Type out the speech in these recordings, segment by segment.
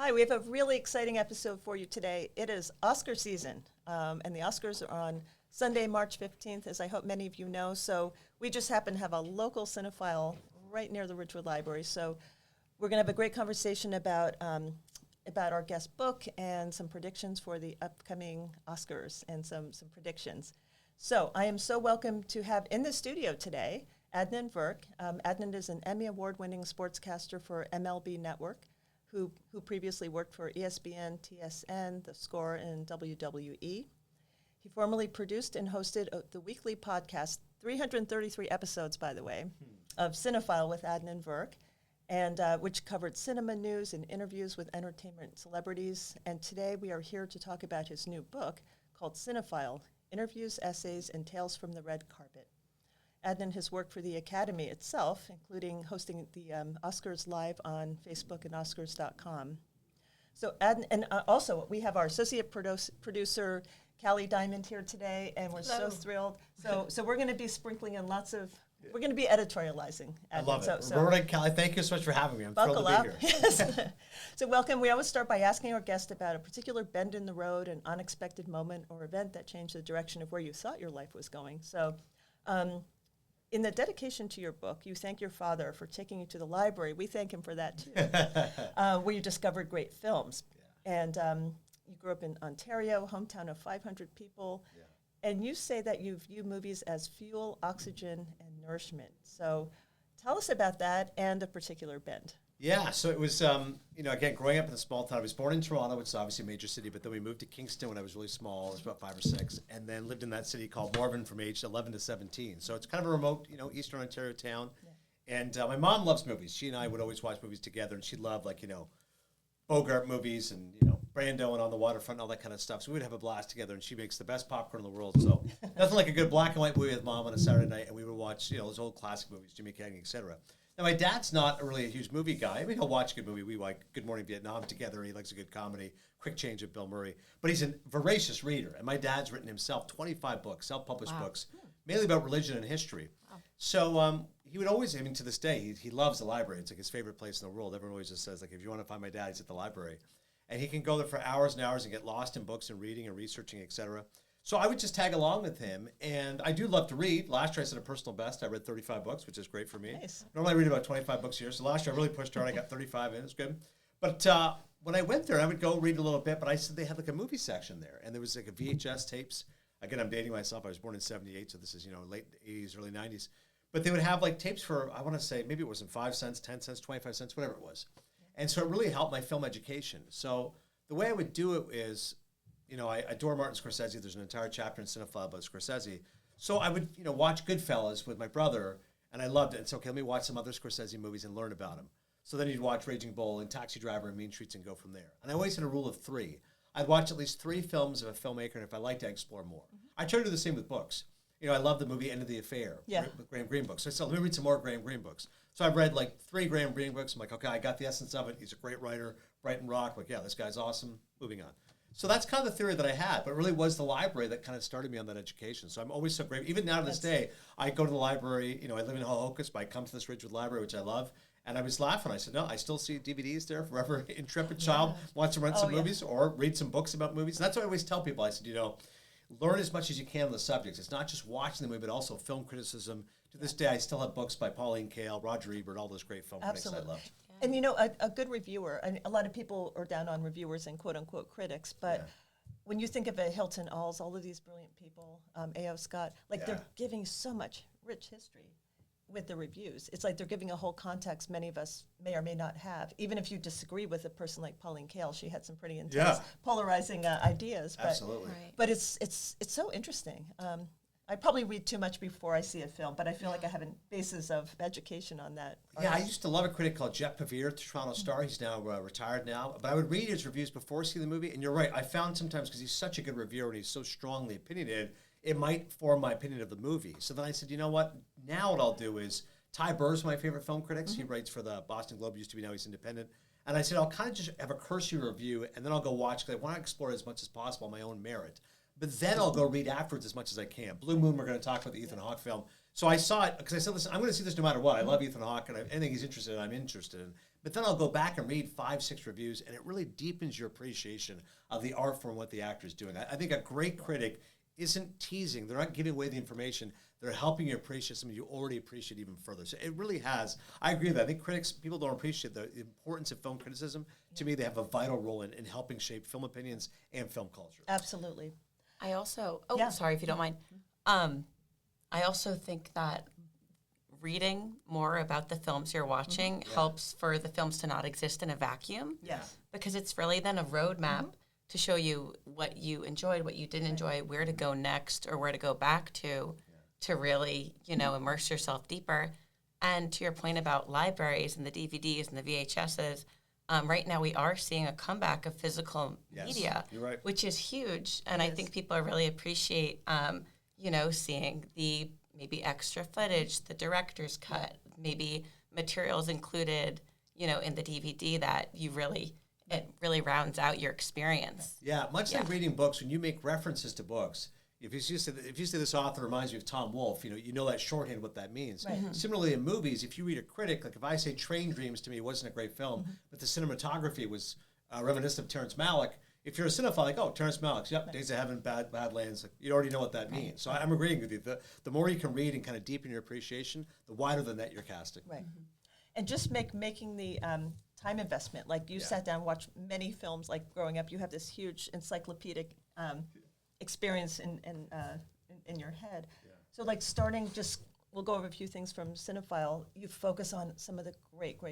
Hi, we have a really exciting episode for you today. It is Oscar season, and the Oscars are on Sunday, March 15th, as I hope many of you know. So we just happen to have a local Cinephile right near the Ridgewood Library. So we're going to have a great conversation about our guest book and some predictions for the upcoming Oscars and some predictions. So I am so welcome to have in the studio today Adnan Virk. Adnan is an Emmy Award-winning sportscaster for MLB Network, who previously worked for ESPN, TSN, The Score, and WWE. He formerly produced and hosted the weekly podcast, 333 episodes, by the way, of Cinephile with Adnan Virk, and which covered cinema news and interviews with entertainment celebrities. And today we are here to talk about his new book called Cinephile, Interviews, Essays, and Tales from the Red Carpet. Adnan has worked for the Academy itself, including hosting the Oscars Live on Facebook and Oscars.com. So Adnan, and also we have our associate producer, Callie Diamond, here today, and we're so thrilled. So we're going to be sprinkling in we're going to be editorializing. Adnan. I love it. Roberta and Callie, thank you so much for having me. I'm thrilled to be here. Yes. So welcome. We always start by asking our guest about a particular bend in the road, an unexpected moment or event that changed the direction of where you thought your life was going. So in the dedication to your book, you thank your father for taking you to the library. We thank him for that, too, where you discovered great films. Yeah. And you grew up in Ontario, hometown of 500 people. Yeah. And you say that you view movies as fuel, oxygen, and nourishment. So tell us about that and a particular bend. Yeah, so it was, again, growing up in a small town. I was born in Toronto, which is obviously a major city, but then we moved to Kingston when I was really small. I was about 5 or 6, and then lived in that city called Morven from age 11 to 17. So it's kind of a remote, Eastern Ontario town. Yeah. And my mom loves movies. She and I would always watch movies together, and she loved, Bogart movies and, Brando and On the Waterfront and all that kind of stuff. So we would have a blast together, and she makes the best popcorn in the world. So nothing like a good black and white movie with Mom on a Saturday night, and we would watch, those old classic movies, Jimmy Cagney, etc. Now, my dad's not really a huge movie guy. I mean, he'll watch a good movie. We like Good Morning Vietnam together. He likes a good comedy, Quick Change of Bill Murray. But he's a voracious reader, and my dad's written himself 25 books, self-published books, mainly about religion and history. Wow. So he would always, to this day, he loves the library. It's like his favorite place in the world. Everyone always just says, if you want to find my dad, he's at the library. And he can go there for hours and hours and get lost in books and reading and researching, etc. So I would just tag along with him, and I do love to read. Last year I set a personal best. I read 35 books, which is great for me. Nice. Normally I read about 25 books a year, so last year I really pushed hard. I got 35 in. It's good. But when I went there, I would go read a little bit, but I said they had a movie section there, and there was a VHS tapes. Again, I'm dating myself. I was born in 78, so this is, late 80s, early 90s. But they would have tapes for, I want to say, maybe it wasn't 5 cents, 10 cents, 25 cents, whatever it was. And so it really helped my film education. So the way I would do it is, I adore Martin Scorsese. There's an entire chapter in Cinephile about Scorsese. So I would, watch Goodfellas with my brother, and I loved it. And so, okay, let me watch some other Scorsese movies and learn about him. So then you'd watch Raging Bull and Taxi Driver and Mean Streets and go from there. And I always had a rule of 3. I'd watch at least 3 films of a filmmaker, and if I liked it, I'd explore more. Mm-hmm. I try to do the same with books. I love the movie End of the Affair with Graham Greene books. So I said, let me read some more Graham Greene books. So I've read 3 Graham Greene books. I'm like, okay, I got the essence of it. He's a great writer. Brighton Rock. Like, yeah, this guy's awesome. Moving on. So that's kind of the theory that I had, but it really was the library that kind of started me on that education. So I'm always so grateful. Even now to this day, I go to the library. I live in Hohokus, but I come to this Ridgewood Library, which I love. And I was laughing. I said, no, I still see DVDs there. Forever intrepid child wants to rent some movies or read some books about movies. And that's what I always tell people. I said, learn as much as you can on the subjects. It's not just watching the movie, but also film criticism. To this day, I still have books by Pauline Kael, Roger Ebert, all those great film critics I love. And a good reviewer, and a lot of people are down on reviewers and quote-unquote critics, but when you think of a Hilton Alls, all of these brilliant people, A.O. Scott, they're giving so much rich history with the reviews. It's like they're giving a whole context many of us may or may not have. Even if you disagree with a person like Pauline Kael, she had some pretty intense, polarizing ideas. Absolutely. But it's so interesting. I probably read too much before I see a film, but I feel like I have a basis of education on that. Yeah, I used to love a critic called Jeff Pavir, the Toronto Star. He's now retired now. But I would read his reviews before seeing the movie. And you're right, I found sometimes, because he's such a good reviewer and he's so strongly opinionated, it might form my opinion of the movie. So then I said, you know what? Now what I'll do is, Ty Burr's my favorite film critic. Mm-hmm. He writes for the Boston Globe, used to be, now he's independent. And I said, I'll kind of just have a cursory review, and then I'll go watch, because I want to explore as much as possible on my own merit. But then I'll go read afterwards as much as I can. Blue Moon, we're going to talk about the Ethan Hawke film. So I saw it because I said, listen, I'm going to see this no matter what. I love Ethan Hawke, and anything he's interested in, I'm interested in. But then I'll go back and read 5, 6 reviews, and it really deepens your appreciation of the art form and what the actor's doing. I think a great critic isn't teasing. They're not giving away the information. They're helping you appreciate something you already appreciate even further. So it really has. I agree with that. I think people don't appreciate the importance of film criticism. To me, they have a vital role in helping shape film opinions and film culture. Absolutely. I also, Yeah. sorry if you don't mind. I also think that reading more about the films you're watching helps for the films to not exist in a vacuum. Yes. Because it's really then a roadmap to show you what you enjoyed, what you didn't enjoy, where to go next, or where to go back to really, immerse yourself deeper. And to your point about libraries and the DVDs and the VHSs, right now we are seeing a comeback of physical media, you're right. which is huge. And I think people really appreciate, seeing the maybe extra footage, the director's cut, maybe materials included, in the DVD that it really rounds out your experience. Yeah, much like reading books, when you make references to books, if you say this author reminds me of Tom Wolfe, you know that shorthand what that means. Right. Similarly, in movies, if you read a critic, like if I say Train Dreams to me wasn't a great film, but the cinematography was reminiscent of Terrence Malick, if you're a cinephile, like, oh, Terrence Malick, yep, Days of Heaven, Badlands, like, you already know what that means. So I'm agreeing with you. The more you can read and kind of deepen your appreciation, the wider the net you're casting. Right. And just making the time investment. Like you sat down, watched many films. Like growing up, you have this huge encyclopedic experience in your head. Yeah. So like starting, we'll go over a few things from Cinephile. You focus on some of the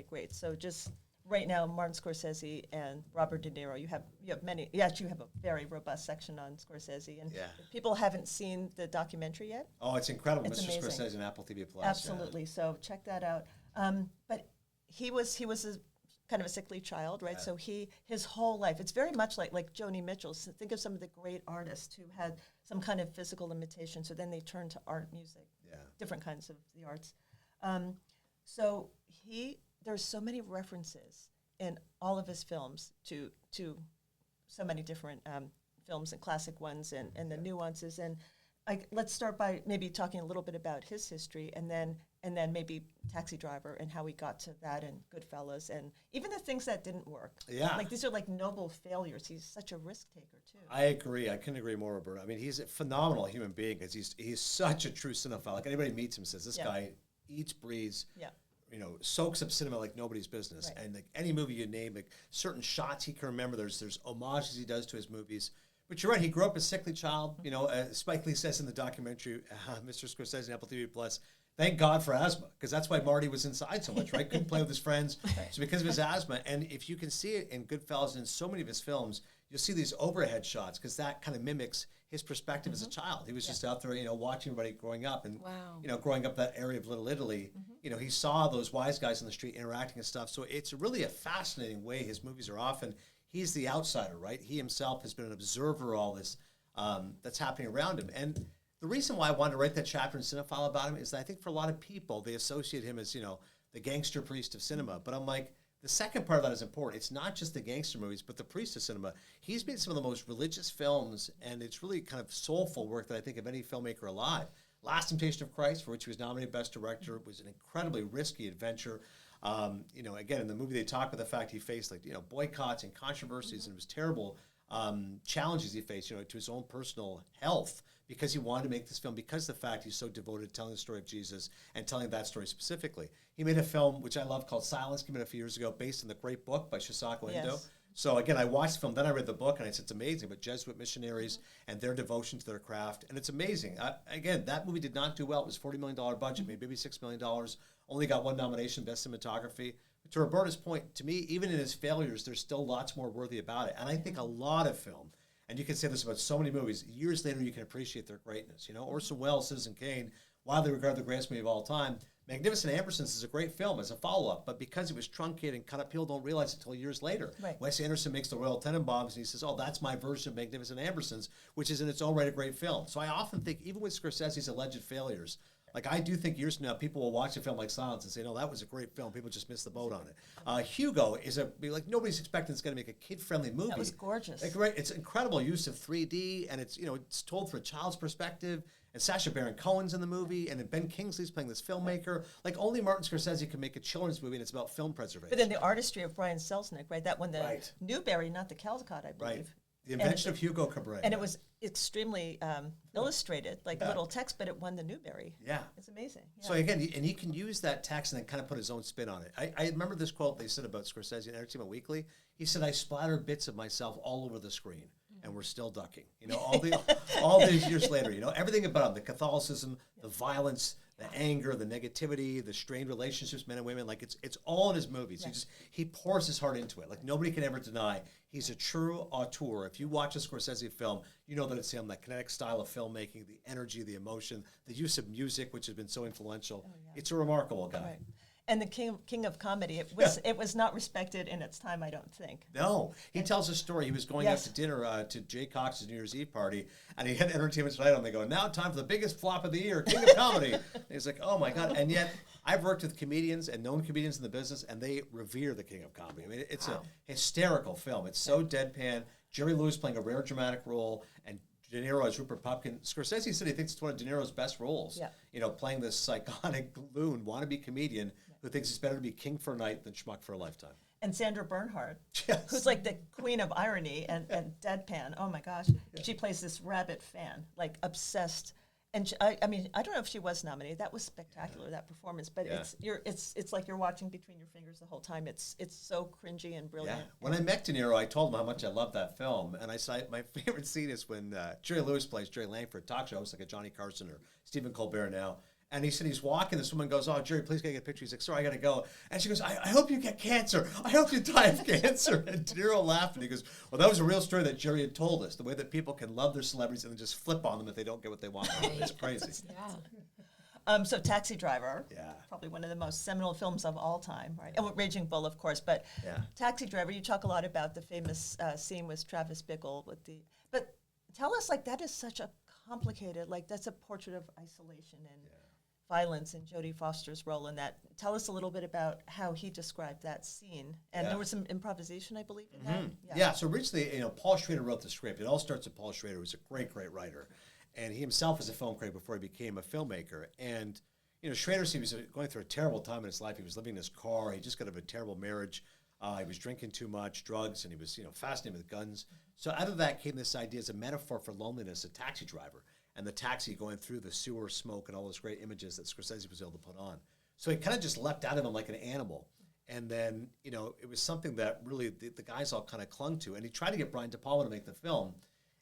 greats. So just right now, Martin Scorsese and Robert De Niro. You have many. You actually have a very robust section on Scorsese. And if people haven't seen the documentary yet. Oh, it's incredible, it's Mr. amazing. Scorsese on Apple TV Plus. Absolutely. Yeah. So check that out. But he was a kind of a sickly child, right? So his whole life, it's very much like Joni Mitchell. So think of some of the great artists who had some kind of physical limitation. So then they turned to art, music, different kinds of the arts. So there's so many references in all of his films to so many different films and classic ones and the nuances. And let's start by maybe talking a little bit about his history, and then maybe Taxi Driver and how he got to that, and Goodfellas, and even the things that didn't work. Yeah. Like these are like noble failures. He's such a risk taker too. I agree. I couldn't agree more, Roberta. I mean, he's a phenomenal human being because he's such a true cinephile. Like anybody meets him says, this guy eats, breathes, soaks up cinema like nobody's business. Right. And like any movie you name, like certain shots he can remember. There's homages he does to his movies. But you're right. He grew up a sickly child. Spike Lee says in the documentary, Mr. Scorsese on Apple TV Plus, thank God for asthma, because that's why Marty was inside so much, right? Couldn't play with his friends. So because of his asthma. And if you can see it in Goodfellas and in so many of his films, you'll see these overhead shots because that kind of mimics his perspective as a child. He was just out there, watching everybody growing up. And, growing up that area of Little Italy, he saw those wise guys on the street interacting and stuff. So it's really a fascinating way his movies are often. He's the outsider, right? He himself has been an observer of all this that's happening around him. And the reason why I wanted to write that chapter in Cinephile about him is that I think for a lot of people, they associate him as, the gangster priest of cinema. But I'm like, the second part of that is important. It's not just the gangster movies, but the priest of cinema. He's made some of the most religious films, and it's really kind of soulful work that I think of any filmmaker alive. Last Temptation of Christ, for which he was nominated Best Director, was an incredibly risky adventure. Again, in the movie, they talk about the fact he faced boycotts and controversies, and it was terrible challenges he faced, to his own personal health, because he wanted to make this film because of the fact he's so devoted to telling the story of Jesus and telling that story specifically. He made a film, which I love, called Silence, came out a few years ago, based on the great book by Shisako Endo. Yes. So again, I watched the film, then I read the book, and I said it's amazing, but Jesuit missionaries and their devotion to their craft, and it's amazing. Again, that movie did not do well. It was $40 million budget, maybe $6 million, only got one nomination, Best Cinematography. But to Roberta's point, to me, even in his failures, there's still lots more worthy about it. And I think a lot of film, and you can say this about so many movies, years later you can appreciate their greatness. Orson Welles, Citizen Kane, widely regarded the greatest movie of all time. Magnificent Ambersons is a great film as a follow-up, but because it was truncated and cut up, people don't realize it until years later. Right. Wes Anderson makes the Royal Tenenbaums, and he says, oh, that's my version of Magnificent Ambersons, which is in its own right a great film. So I often think, even with Scorsese's alleged failures, like I do think years from now, people will watch a film like Silence and say, no, that was a great film. People just missed the boat on it. Hugo is nobody's expecting it's going to make a kid-friendly movie. That was gorgeous. It's incredible use of 3D, and it's told from a child's perspective. And Sacha Baron Cohen's in the movie, and then Ben Kingsley's playing this filmmaker. Like, only Martin Scorsese can make a children's movie, and it's about film preservation. But then the artistry of Brian Selznick, right? That won the Right. Newbery, not the Caldecott, I believe. Right. The invention of Hugo Cabret. And it was extremely illustrated, like a little text, but it won the Newbery. Yeah. It's amazing. Yeah. So again, and he can use that text and then kind of put his own spin on it. I remember this quote they said about Scorsese in Entertainment Weekly. He said, "I splattered bits of myself all over the screen, and we're still ducking." You know, all these years later, you know, everything about him, the Catholicism, the violence, the anger, the negativity, the strained relationships, men and women, like it's all in his movies. Right. He pours his heart into it. Like, nobody can ever deny he's a true auteur. If you watch a Scorsese film, you know that it's him, that kinetic style of filmmaking, the energy, the emotion, the use of music, which has been so influential. It's a remarkable guy. Right. And the king of comedy, it was not respected in its time, I don't think. No, he tells a story. He was going out to dinner to Jay Cox's New Year's Eve party, and he had Entertainment Tonight on. They go, "Now time for the biggest flop of the year, King of Comedy." And he's like, "Oh my God!" And yet, I've worked with comedians and known comedians in the business, and they revere the King of Comedy. I mean, it's a hysterical film. It's so deadpan. Jerry Lewis playing a rare dramatic role, and De Niro as Rupert Pupkin. Scorsese said he thinks it's one of De Niro's best roles. Yeah. You know, playing this psychotic loon, wannabe comedian who thinks it's better to be king for a night than schmuck for a lifetime. And Sandra Bernhard, Yes. who's like the queen of irony and deadpan. Oh my gosh. She plays this rabid fan, like obsessed. And I mean, I don't know if she was nominated. That was spectacular, that performance. But it's like you're watching between your fingers the whole time. It's so cringy and brilliant. Yeah. When I met De Niro, I told him how much I loved that film. And I said, my favorite scene is when Jerry Lewis plays Jerry Langford, talk show host, like a Johnny Carson or Stephen Colbert now. And he said he's walking. This woman goes, "Oh, Jerry, please can I get a picture?" He's like, "Sorry, I got to go." And she goes, I hope you get cancer. I hope you die of cancer." And De Niro laughed, and he goes, "Well, that was a real story that Jerry had told us, the way that people can love their celebrities and then just flip on them if they don't get what they want. It's crazy. So Taxi Driver, Yeah. probably one of the most seminal films of all time, right? And Raging Bull, of course. But Yeah. Taxi Driver, you talk a lot about the famous scene with Travis Bickle but tell us, like, that is such a complicated, like, that's a portrait of isolation and violence, and Jodie Foster's role in that. Tell us a little bit about how he described that scene. And there was some improvisation, I believe, in that. Yeah, so originally, Paul Schrader wrote the script. It all starts with Paul Schrader, who's a great, great writer. And he himself was a film critic before he became a filmmaker. And, Schrader, he was going through a terrible time in his life. He was living in his car. He just got out of a terrible marriage. He was drinking too much, drugs, and he was, fascinated with guns. So out of that came this idea as a metaphor for loneliness, a taxi driver. And the taxi going through the sewer smoke and all those great images that Scorsese was able to put on. So it kind of just leapt out of him like an animal. And then, it was something that really the guys all kind of clung to. And he tried to get Brian De Palma to make the film.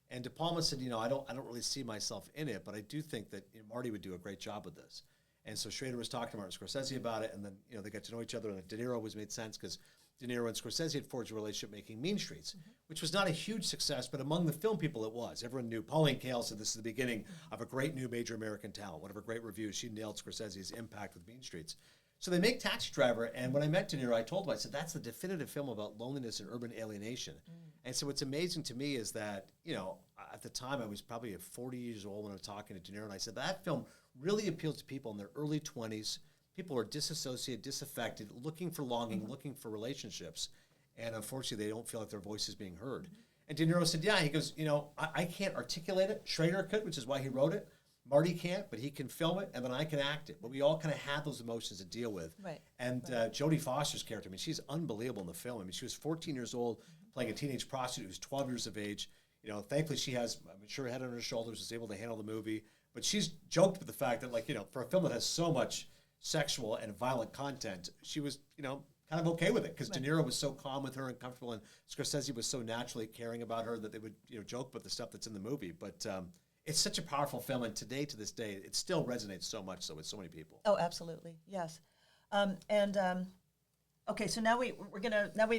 And De Palma said, I don't really see myself in it, but I do think that Marty would do a great job with this. And so Schrader was talking to Martin Scorsese about it, and then, they got to know each other, and De Niro was made sense because De Niro and Scorsese had forged a relationship making Mean Streets, which was not a huge success, but among the film people it was. Everyone knew. Pauline Kael said this is the beginning of a great new major American talent. One of her great reviews, she nailed Scorsese's impact with Mean Streets. So they make Taxi Driver, and when I met De Niro, I told him, I said, that's the definitive film about loneliness and urban alienation. And so what's amazing to me is that, at the time I was probably 40 years old when I was talking to De Niro, and I said, that film really appeals to people in their early 20s. People are disassociated, disaffected, looking for longing, looking for relationships. And unfortunately, they don't feel like their voice is being heard. And De Niro said, he goes, I can't articulate it. Schrader could, which is why he wrote it. Marty can't, but he can film it, and then I can act it. But we all kind of have those emotions to deal with. Right. And Jodie Foster's character, she's unbelievable in the film. She was 14 years old, playing a teenage prostitute who's 12 years of age. Thankfully she has a mature head on her shoulders, is able to handle the movie. But she's joked with the fact that, for a film that has so much sexual and violent content, she was, kind of okay with it because De Niro was so calm with her and comfortable, and Scorsese was so naturally caring about her that they would, joke about the stuff that's in the movie. But it's such a powerful film, and to this day, it still resonates so much so with so many people. Oh, absolutely, yes. Okay, so now we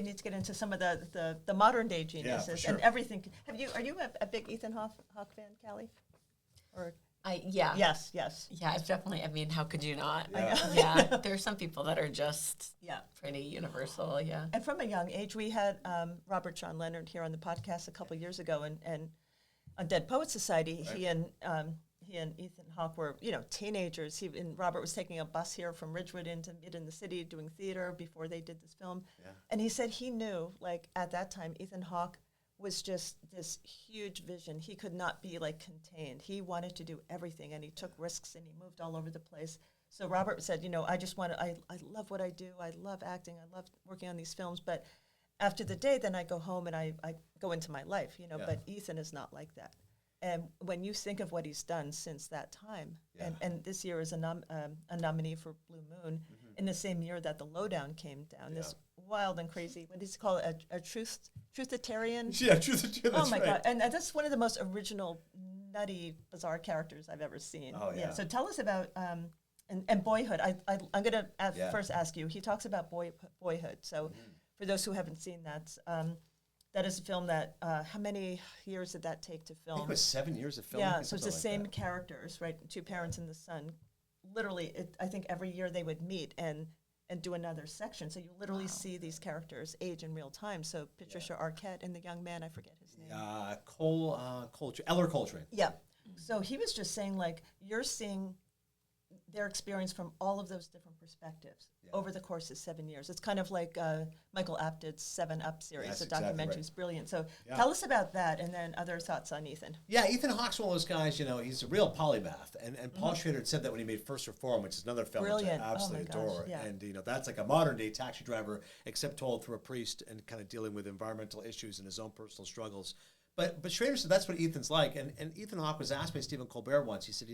need to get into some of the modern day geniuses, for sure. and everything. Are you a big Ethan Hawke fan, Callie? Or Yeah. yes. Yeah, it's definitely, how could you not? Yeah. Yeah, there are some people that are just Yeah. pretty universal, yeah. And from a young age, we had Robert John Leonard here on the podcast a couple years ago, and on Dead Poets Society, Right. he and Ethan Hawke were, teenagers. And Robert was taking a bus here from Ridgewood in the city doing theater before they did this film. Yeah. And he said he knew, like, at that time, Ethan Hawke was just this huge vision. He could not be like contained. He wanted to do everything, and he took risks, and he moved all over the place. So Robert said, I just want to, I love what I do. I love acting. I love working on these films. But after the day, then I go home and I go into my life, But Ethan is not like that. And when you think of what he's done since that time, and this year is a nominee for Blue Moon, in the same year that The Lowdown came down, this wild and crazy, what does he call it, a truthitarian? Yeah, truthitarian, oh my God, and that's one of the most original, nutty, bizarre characters I've ever seen. Oh, yeah. So tell us about, and Boyhood. I'm going to first ask you, he talks about Boyhood, so for those who haven't seen that, that is a film that, how many years did that take to film? I think it was 7 years of filming. Yeah, so it's the same characters, right? Two parents and the son. Literally, I think every year they would meet and do another section. So you literally see these characters age in real time. So Patricia Arquette and the young man, I forget his name. Eller Coltrane. Yeah. So he was just saying, like, you're seeing their experience from all of those different perspectives over the course of 7 years. It's kind of like Michael Apted's 7 Up series. Yes, The exactly documentary is right. brilliant. So tell us about that, and then other thoughts on Ethan. Yeah, Ethan Hawke's one of those guys, he's a real polymath. And Paul Schrader had said that when he made First Reform, which is another film Brilliant. which I absolutely Oh my gosh, adore. yeah. And, that's like a modern-day taxi driver, except told through a priest and kind of dealing with environmental issues and his own personal struggles. But Schrader said that's what Ethan's like. And Ethan Hawke was asked by Stephen Colbert once, he said,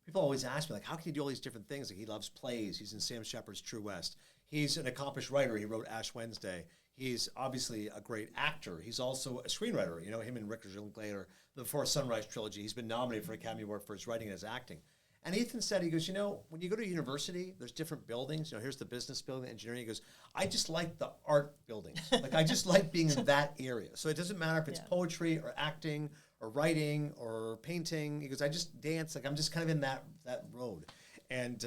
people always ask me, like, how can you do all these different things? Like, he loves plays. He's in Sam Shepard's True West. He's an accomplished writer. He wrote Ash Wednesday. He's obviously a great actor. He's also a screenwriter. Him and Richard Linklater, the Before Sunrise trilogy. He's been nominated for Academy Award for his writing and his acting. And Ethan said, he goes, when you go to university, there's different buildings. Here's the business building, the engineering. He goes, I just like the art buildings. Like, I just like being in that area. So it doesn't matter if it's poetry or acting or writing or painting. He goes, I just dance. Like, I'm just kind of in that road. And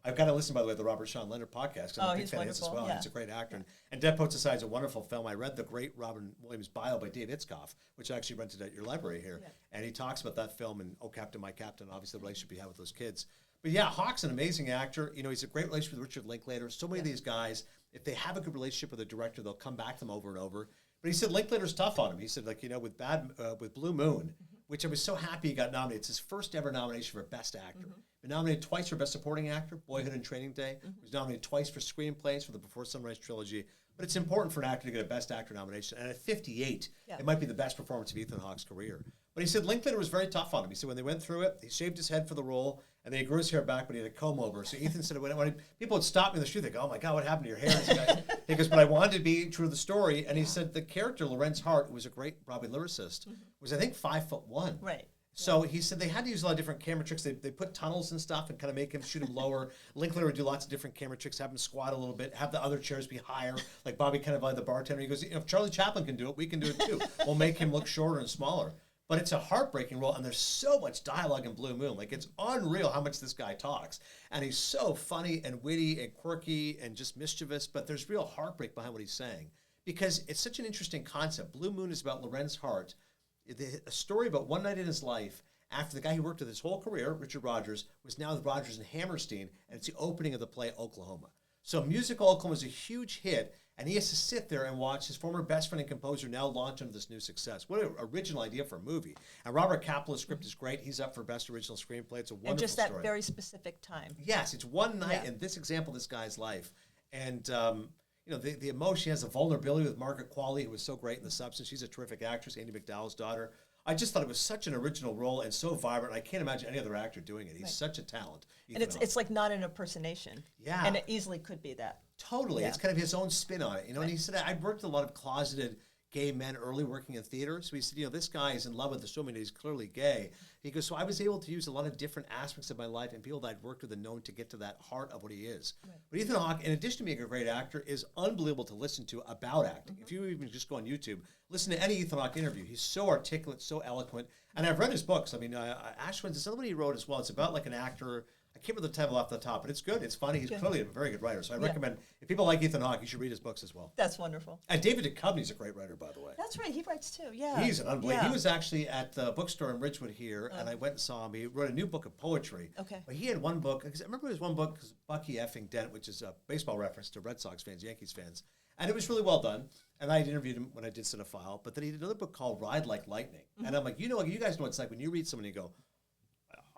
I've got to listen, by the way, to the Robert Sean Leonard podcast, because I'm a big fan of his as well. Yeah. He's a great actor. And Dead Poet Society is a wonderful film. I read the great Robin Williams bio by Dave Itzkoff, which I actually rented at your library here. Yeah. And he talks about that film and Oh, Captain, My Captain, obviously the relationship he had with those kids. But yeah, Hawke's an amazing actor. He's a great relationship with Richard Linklater. So many of these guys, if they have a good relationship with a director, they'll come back to them over and over. But he said Linklater's tough on him. He said, like, with Blue Moon, which I was so happy he got nominated. It's his first ever nomination for Best Actor. Been nominated twice for Best Supporting Actor, Boyhood and Training Day. He was nominated twice for screenplays for the Before Sunrise trilogy. But it's important for an actor to get a Best Actor nomination. And at 58, it might be the best performance of Ethan Hawke's career. But he said Linklater was very tough on him. He said when they went through it, he shaved his head for the role, and then he grew his hair back, but he had a comb over. So Ethan said when people would stop me in the street, they go, oh my God, what happened to your hair? He goes, but I wanted to be true to the story. And he said the character, Lorenz Hart, who was a great Broadway lyricist, was I think 5'1". Right. So he said they had to use a lot of different camera tricks. They put tunnels and stuff and kind of shoot him lower. Linklater would do lots of different camera tricks, have him squat a little bit, have the other chairs be higher, like Bobby Cannavale, the bartender. He goes, if Charlie Chaplin can do it, we can do it too. We'll make him look shorter and smaller. But it's a heartbreaking role, and there's so much dialogue in Blue Moon. Like, it's unreal how much this guy talks. And he's so funny and witty and quirky and just mischievous, but there's real heartbreak behind what he's saying. Because it's such an interesting concept. Blue Moon is about Lorenz Hart, a story about one night in his life after the guy he worked with his whole career, Richard Rodgers, was now with Rodgers and Hammerstein, and it's the opening of the play Oklahoma. So musical Oklahoma is a huge hit, and he has to sit there and watch his former best friend and composer now launch into this new success. What an original idea for a movie. And Robert Kapla's script is great. He's up for Best Original Screenplay. It's a wonderful story. And just that very specific time. Yes, it's one night in this example of this guy's life. And, the emotion, he has a vulnerability with Margaret Qualley, who was so great in The Substance. She's a terrific actress, Andy McDowell's daughter. I just thought it was such an original role and so vibrant. I can't imagine any other actor doing it. He's such a talent. And it's like not an impersonation. Yeah. And it easily could be that. Totally. It's kind of his own spin on it. And he said, I worked with a lot of closeted gay men early working in theater. So he said, this guy is in love with the woman. He's clearly gay. He goes, so I was able to use a lot of different aspects of my life and people that I'd worked with and known to get to that heart of what he is. Right. But Ethan Hawke, in addition to being a great actor, is unbelievable to listen to about acting. If you even just go on YouTube, listen to any Ethan Hawke interview. He's so articulate, so eloquent. And I've read his books. I mean, Ash Wednesday is another one he wrote as well. It's about like an actor. I can't remember the title off the top, but it's good. It's funny. He's clearly a very good writer. So I recommend, if people like Ethan Hawke, you should read his books as well. That's wonderful. And David Duchovny's a great writer, by the way. That's right. He writes too. Yeah. He's an unbelievable. He was actually at the bookstore in Ridgewood here, and I went and saw him. He wrote a new book of poetry. Okay. But he had one book, because I remember his one book, Bucky effing Dent, which is a baseball reference to Red Sox fans, Yankees fans. And it was really well done. And I interviewed him when I did Cinephile, but then he did another book called Ride Like Lightning. And I'm like, you guys know what it's like when you read someone and you go,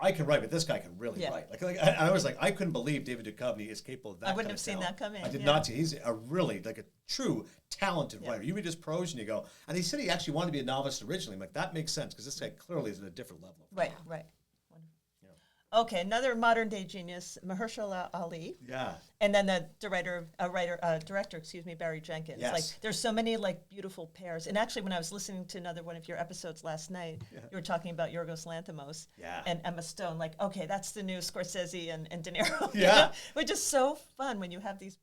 I can write, but this guy can really write. I was like, I couldn't believe David Duchovny is capable of that. I wouldn't kind have of seen talent. that coming. I did not see. He's a really like a true talented writer. You read his prose and you go, and he said he actually wanted to be a novelist originally. I'm like, that makes sense because this guy clearly is at a different level. Right. Okay, another modern day genius, Mahershala Ali. Yeah. And then the director, Barry Jenkins. Yes. Like, there's so many like beautiful pairs. And actually, when I was listening to another one of your episodes last night, you were talking about Yorgos Lanthimos and Emma Stone. Like, okay, that's the new Scorsese and De Niro. Yeah. Which is so fun when you have these,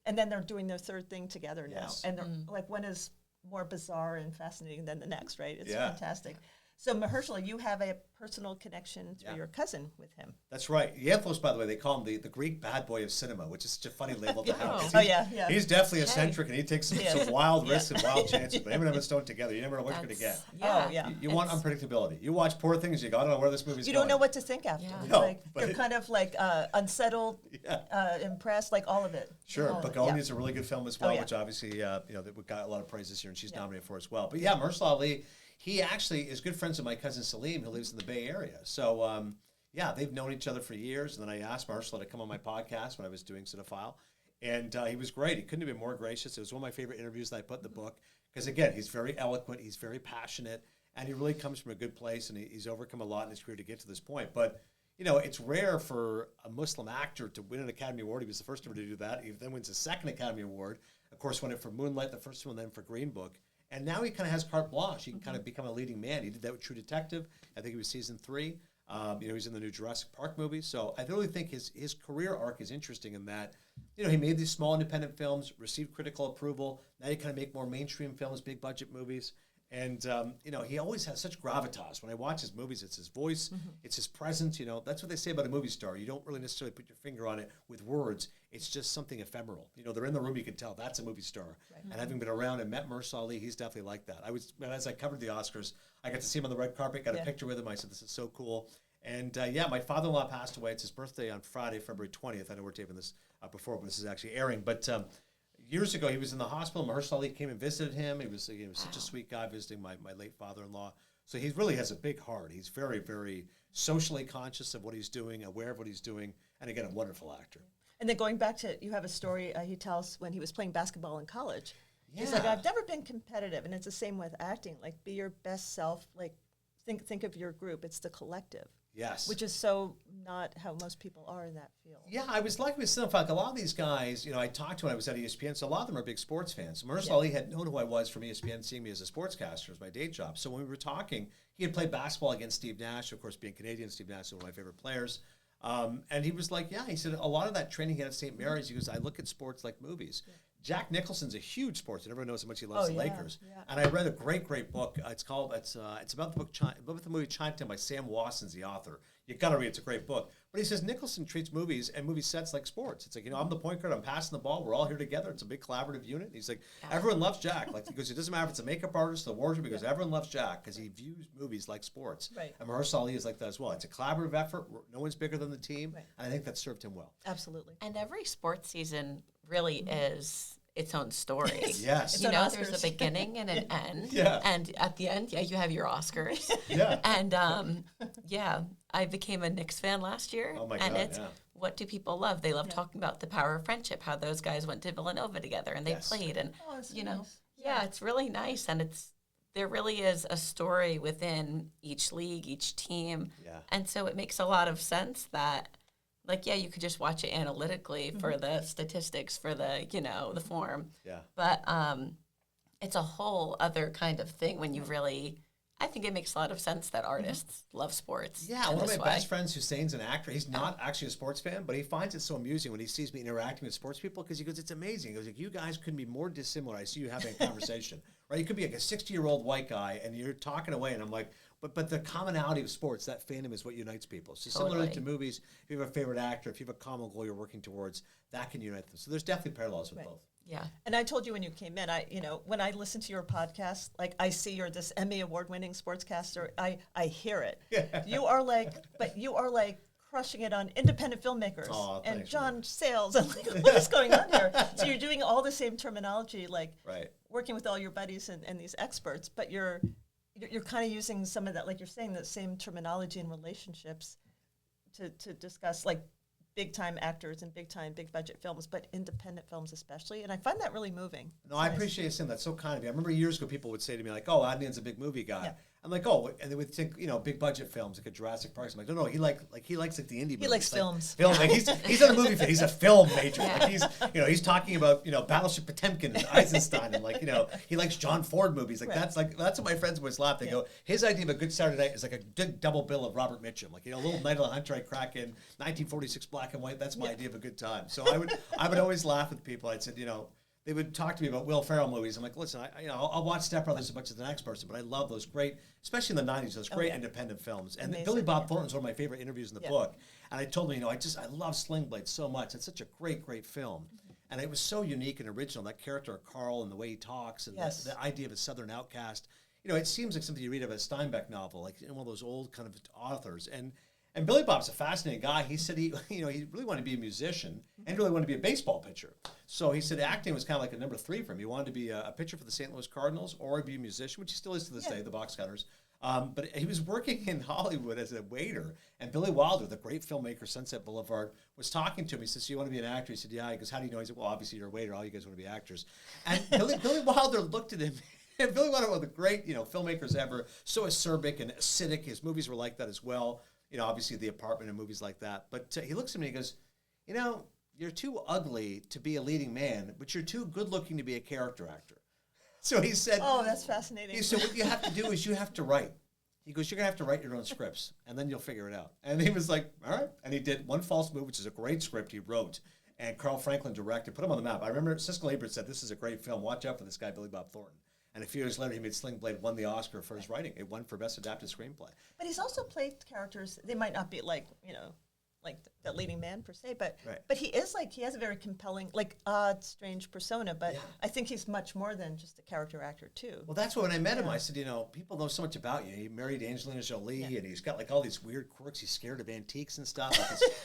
and then they're doing their third thing together now. Yes. And they're like, one is more bizarre and fascinating than the next, right? It's Yeah. fantastic. So Mahershala, you have a personal connection through your cousin with him. That's right. Yanthos, by the way, they call him the Greek bad boy of cinema, which is such a funny label to have. 'Cause He's definitely eccentric, and he takes some wild risks and wild chances. But him and Emma Stone together, you never know what you're going to get. You want unpredictability. You watch Poor Things, you go, I don't know where this movie's going. You don't know what to think after. Yeah. No, Like, they're kind of like unsettled, impressed, like all of it. Sure, All of it. Bagoni is a really good film as well, which obviously that we got a lot of praise this year, and she's nominated for as well. But yeah, Mahershala Ali, he actually is good friends with my cousin Salim, who lives in the Bay Area. So they've known each other for years. And then I asked Mahershala to come on my podcast when I was doing Cinephile, and he was great. He couldn't have been more gracious. It was one of my favorite interviews that I put in the book because again, he's very eloquent, he's very passionate, and he really comes from a good place, and he's overcome a lot in his career to get to this point. But it's rare for a Muslim actor to win an Academy Award. He was the first ever to do that. He then wins a second Academy Award. Of course, won it for Moonlight, the first one, then for Green Book. And now he kind of has carte blanche. He can kind of become a leading man. He did that with True Detective. I think it was season 3. He's in the new Jurassic Park movie. So I really think his career arc is interesting in that, he made these small independent films, received critical approval. Now he kind of make more mainstream films, big budget movies. And, he always has such gravitas. When I watch his movies, it's his voice, it's his presence. That's what they say about a movie star. You don't really necessarily put your finger on it with words. It's just something ephemeral. They're in the room, you can tell that's a movie star. Right. And having been around and met Mahershala Ali, he's definitely like that. As I covered the Oscars, I got to see him on the red carpet, got a picture with him. I said, this is so cool. And my father-in-law passed away. It's his birthday on Friday, February 20th. I know we're taping this before, but this is actually airing. But years ago, he was in the hospital. Mahershala Ali came and visited him. He was such a sweet guy visiting my late father-in-law. So he really has a big heart. He's very, very socially conscious of what he's doing, aware of what he's doing, and again, a wonderful actor. And then going back to, you have a story he tells when he was playing basketball in college. He's like, I've never been competitive, and it's the same with acting. Like, be your best self. Like, think of your group. It's the collective. Yes. Which is so not how most people are in that field. Yeah, I was lucky with Cinephile. Like a lot of these guys, I talked to when I was at ESPN, so a lot of them are big sports fans. Mahershala Ali had known who I was from ESPN, seeing me as a sportscaster as my day job. So when we were talking, he had played basketball against Steve Nash. Of course, being Canadian, Steve Nash is one of my favorite players. And he was like, he said a lot of that training he had at St. Mary's, he goes, I look at sports like movies. Yeah. Jack Nicholson's a huge sports, and everyone knows how much he loves the Lakers. Yeah. And I read a great book. It's about the movie Chinatown by Sam Watson's the author. You got to read it. It's a great book. But he says Nicholson treats movies and movie sets like sports. It's like, I'm the point guard. I'm passing the ball. We're all here together. It's a big collaborative unit. And he's like, everyone loves Jack. Like, he goes, it doesn't matter if it's a makeup artist, the wardrobe, because everyone loves Jack because he views movies like sports. Right. And Mahershala Ali is like that as well. It's a collaborative effort. No one's bigger than the team. Right. And I think that served him well. Absolutely. And every sports season really is its own story. Yes. There's a beginning and an end. Yeah. And at the end, you have your Oscars. Yeah. And I became a Knicks fan last year. Oh my God, it's what do people love? They love talking about the power of friendship, how those guys went to Villanova together and they played, and nice. It's really nice, and there really is a story within each league, each team. Yeah. And so it makes a lot of sense that you could just watch it analytically for the statistics, for the, the form. Yeah. But it's a whole other kind of thing when you really, I think it makes a lot of sense that artists love sports. Yeah, one of my best friends, Hussein's an actor. He's not actually a sports fan, but he finds it so amusing when he sees me interacting with sports people because he goes, it's amazing. He goes, you guys couldn't be more dissimilar. I see you having a conversation. Right? You could be like a 60-year-old white guy and you're talking away and I'm like, but the commonality of sports, that fandom is what unites people. So similarly to movies, if you have a favorite actor, if you have a common goal you're working towards, that can unite them. So there's definitely parallels with both. Yeah. And I told you when you came in, when I listen to your podcast, like I see you're this Emmy award-winning sportscaster, I hear it. Yeah. You are like crushing it on independent filmmakers and John Sayles and what is going on here? So you're doing all the same terminology, like working with all your buddies and these experts, but you're kind of using some of that, like you're saying, that same terminology in relationships to discuss like big time actors and big budget films, but independent films especially. And I find that really moving. No, I appreciate you saying that. So kind of you. I remember years ago people would say to me like, "Oh, Adnan's a big movie guy." Yeah. I'm like, "Oh," and they would think, big budget films like a Jurassic Park. I'm like, "No, he likes the indie movies." He likes films. Film, like he's not a movie fan. He's a film major. Like he's talking about Battleship Potemkin and Eisenstein, and he likes John Ford movies. Like that's what my friends always laugh. They go, his idea of a good Saturday night is like a good double bill of Robert Mitchum, like a little Night of the Hunter I crack in, 1946 black and white. That's my idea of a good time. So I would always laugh with people. I'd said, they would talk to me about Will Ferrell movies. I'm like, listen, I'll watch Step Brothers as much as the next person, but I love those great, especially in the 90s, those great independent films. And Amazing. Billy Bob Thornton's one of my favorite interviews in the book. And I told him, I love Sling Blade so much. It's such a great film. And it was so unique and original, that character of Carl and the way he talks and the idea of a Southern outcast. It seems like something you read of a Steinbeck novel, like in one of those old kind of authors. And Billy Bob's a fascinating guy. He said he really wanted to be a musician and really wanted to be a baseball pitcher. So he said acting was kind of like a number 3 for him. He wanted to be a pitcher for the St. Louis Cardinals or be a musician, which he still is to this day, the Box Cutters. But he was working in Hollywood as a waiter, and Billy Wilder, the great filmmaker, Sunset Boulevard, was talking to him. He says, "You want to be an actor?" He said, "Yeah." He goes, "How do you know?" He said, "Well, obviously you're a waiter. All you guys want to be actors." And Billy Wilder looked at him. And Billy Wilder, one of the great filmmakers ever, so acerbic and acidic. His movies were like that as well. Obviously The Apartment and movies like that. But he looks at me and he goes, "You're too ugly to be a leading man, but you're too good looking to be a character actor." So he said, "Oh, that's fascinating." He said, "What you have to do is you have to write." He goes, "You're going to have to write your own scripts, and then you'll figure it out." And he was like, "All right." And he did One False Move, which is a great script he wrote, and Carl Franklin directed, put him on the map. I remember Siskel Ebert said, "This is a great film. Watch out for this guy, Billy Bob Thornton." And a few years later, he made Sling Blade, won the Oscar for his writing. It won for Best Adapted Screenplay. But he's also played characters. They might not be like the leading man per se, but he is he has a very compelling, odd, strange persona. But I think he's much more than just a character actor too. Well, that's when I met him. I said, people know so much about you. He married Angelina Jolie, and he's got all these weird quirks. He's scared of antiques and stuff.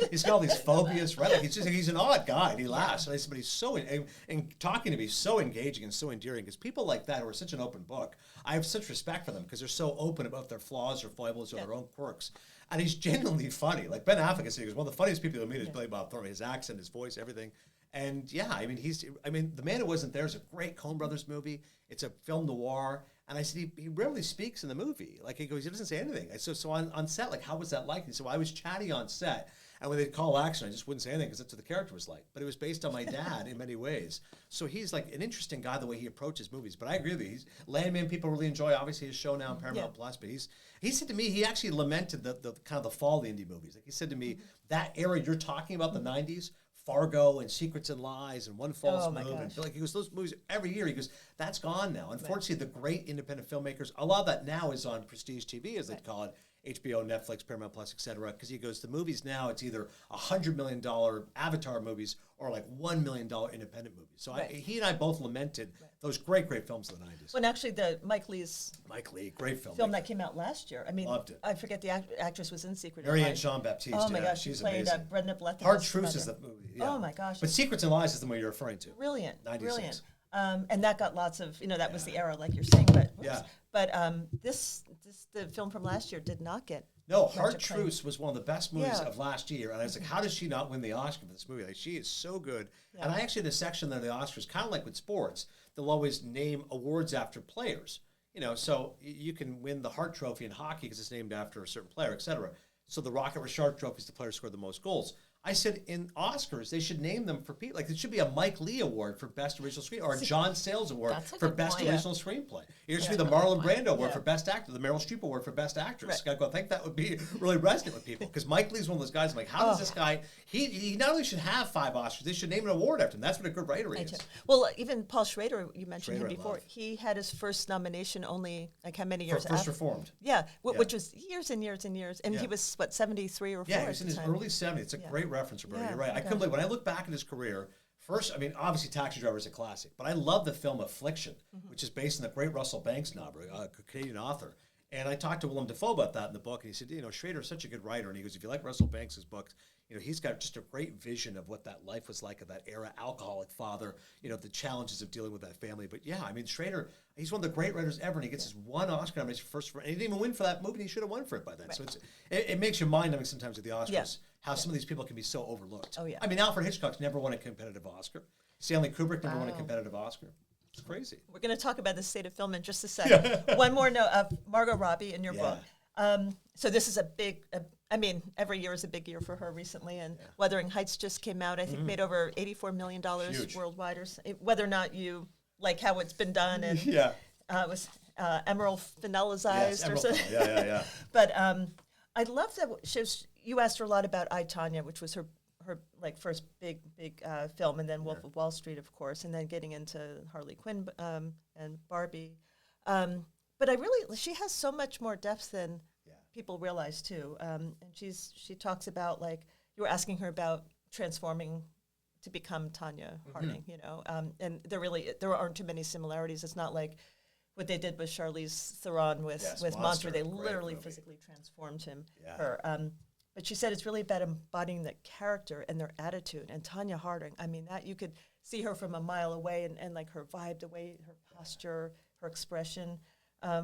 He's got all these phobias, right? He's an odd guy, and he laughs. And I said, but he's so and talking to me, so engaging and so endearing. Because people like that who are such an open book, I have such respect for them because they're so open about their flaws or foibles or their own quirks. And he's genuinely funny. Like Ben Affleck said, he was one of the funniest people you'll meet is Billy Bob Thornton. His accent, his voice, everything. And The Man Who Wasn't There is a great Coen Brothers movie. It's a film noir. And I said, he rarely speaks in the movie. He doesn't say anything. So on set, how was that like? And so I was chatty on set. And when they'd call action, I just wouldn't say anything because that's what the character was like. But it was based on my dad in many ways. So he's an interesting guy the way he approaches movies. But I agree with you. Landman people really enjoy. Obviously his show now on Paramount Plus. But he said to me, he actually lamented the kind of the fall of the indie movies. He said to me, that era you're talking about, the 90s, Fargo and Secrets and Lies and One False Move. And he goes, those movies every year, he goes, that's gone now. Unfortunately, the great independent filmmakers, a lot of that now is on prestige TV, as they call it. HBO, Netflix, Paramount Plus, etc. Because he goes, the movies now, it's either $100 million Avatar movies or $1 million independent movies. So he and I both lamented those great films of the 90s. Well, and actually, the Mike Lee, great film. Film that came out last year. I mean, loved it. I forget the actress was in Secret. Marianne Jean-Baptiste. Oh my gosh, she's she played amazing. Brenda Blethyn. Hard Truths is the movie. Yeah. Oh my gosh. But Secrets and Lies is the movie you're referring to. Brilliant. 96. Brilliant. And that got lots of, that was the era, like you're saying. But the film from last year did not get. No, Hard Truths was one of the best movies of last year. And I was like, how does she not win the Oscar for this movie? She is so good. Yeah. And I actually had a section there, the Oscars, kind of like with sports, they'll always name awards after players. So you can win the Hart Trophy in hockey because it's named after a certain player, et cetera. So the Rocket Richard Trophy is the player who scored the most goals. I said in Oscars, they should name them for people. It should be a Mike Lee Award for Best Original Screenplay or a John Sayles Award for Best Original Screenplay. It should be the Marlon Brando Award for Best Actor, the Meryl Streep Award for Best Actress. I think that would be really resonant with people because Mike Lee's one of those guys. I'm like, how does this guy? He not only should have 5 Oscars, they should name an award after him. That's what a good writer is. Well, even Paul Schrader, you mentioned him before. He had his first nomination only how many years after? First after? Reformed. Yeah, which was years and years and years, and he was 73 or 4. Yeah, he was in his early 70s. It's a great reference, Roberta. You're right. I couldn't believe when I look back at his career. First, obviously Taxi Driver is a classic, but I love the film Affliction, which is based on the great Russell Banks novel, a Canadian author. And I talked to Willem Dafoe about that in the book, and he said, Schrader's such a good writer, and he goes, if you like Russell Banks' books, he's got just a great vision of what that life was like of that era, alcoholic father, the challenges of dealing with that family. But yeah, I mean, Schrader, he's one of the great writers ever, and he gets his one Oscar nomination and he didn't even win for that movie, and he should have won for it by then. Right. So it makes your mind numbing sometimes with the Oscars, how some of these people can be so overlooked. Oh, yeah. I mean, Alfred Hitchcock's never won a competitive Oscar. Stanley Kubrick never won a competitive Oscar. It's crazy. We're going to talk about the state of film in just a second. One more note of Margot Robbie in your book. So this is a big, every year is a big year for her recently, and Wuthering Heights just came out. I think made over $84 million worldwide, or whether or not you like how it's been done, and it was emerald finalized or something. Yeah. But I love that you asked her a lot about I, Tonya, which was her like first big film, and then Wolf of Wall Street, of course, and then getting into Harley Quinn and Barbie. But she has so much more depth than people realize too. And she talks about, like, you were asking her about transforming to become Tonya Harding, and there aren't too many similarities. It's not like what they did with Charlize Theron with Monster. They literally physically transformed her. But she said it's really about embodying the character and their attitude. And Tonya Harding, that you could see her from a mile away, and like her vibe, the way, her posture, her expression.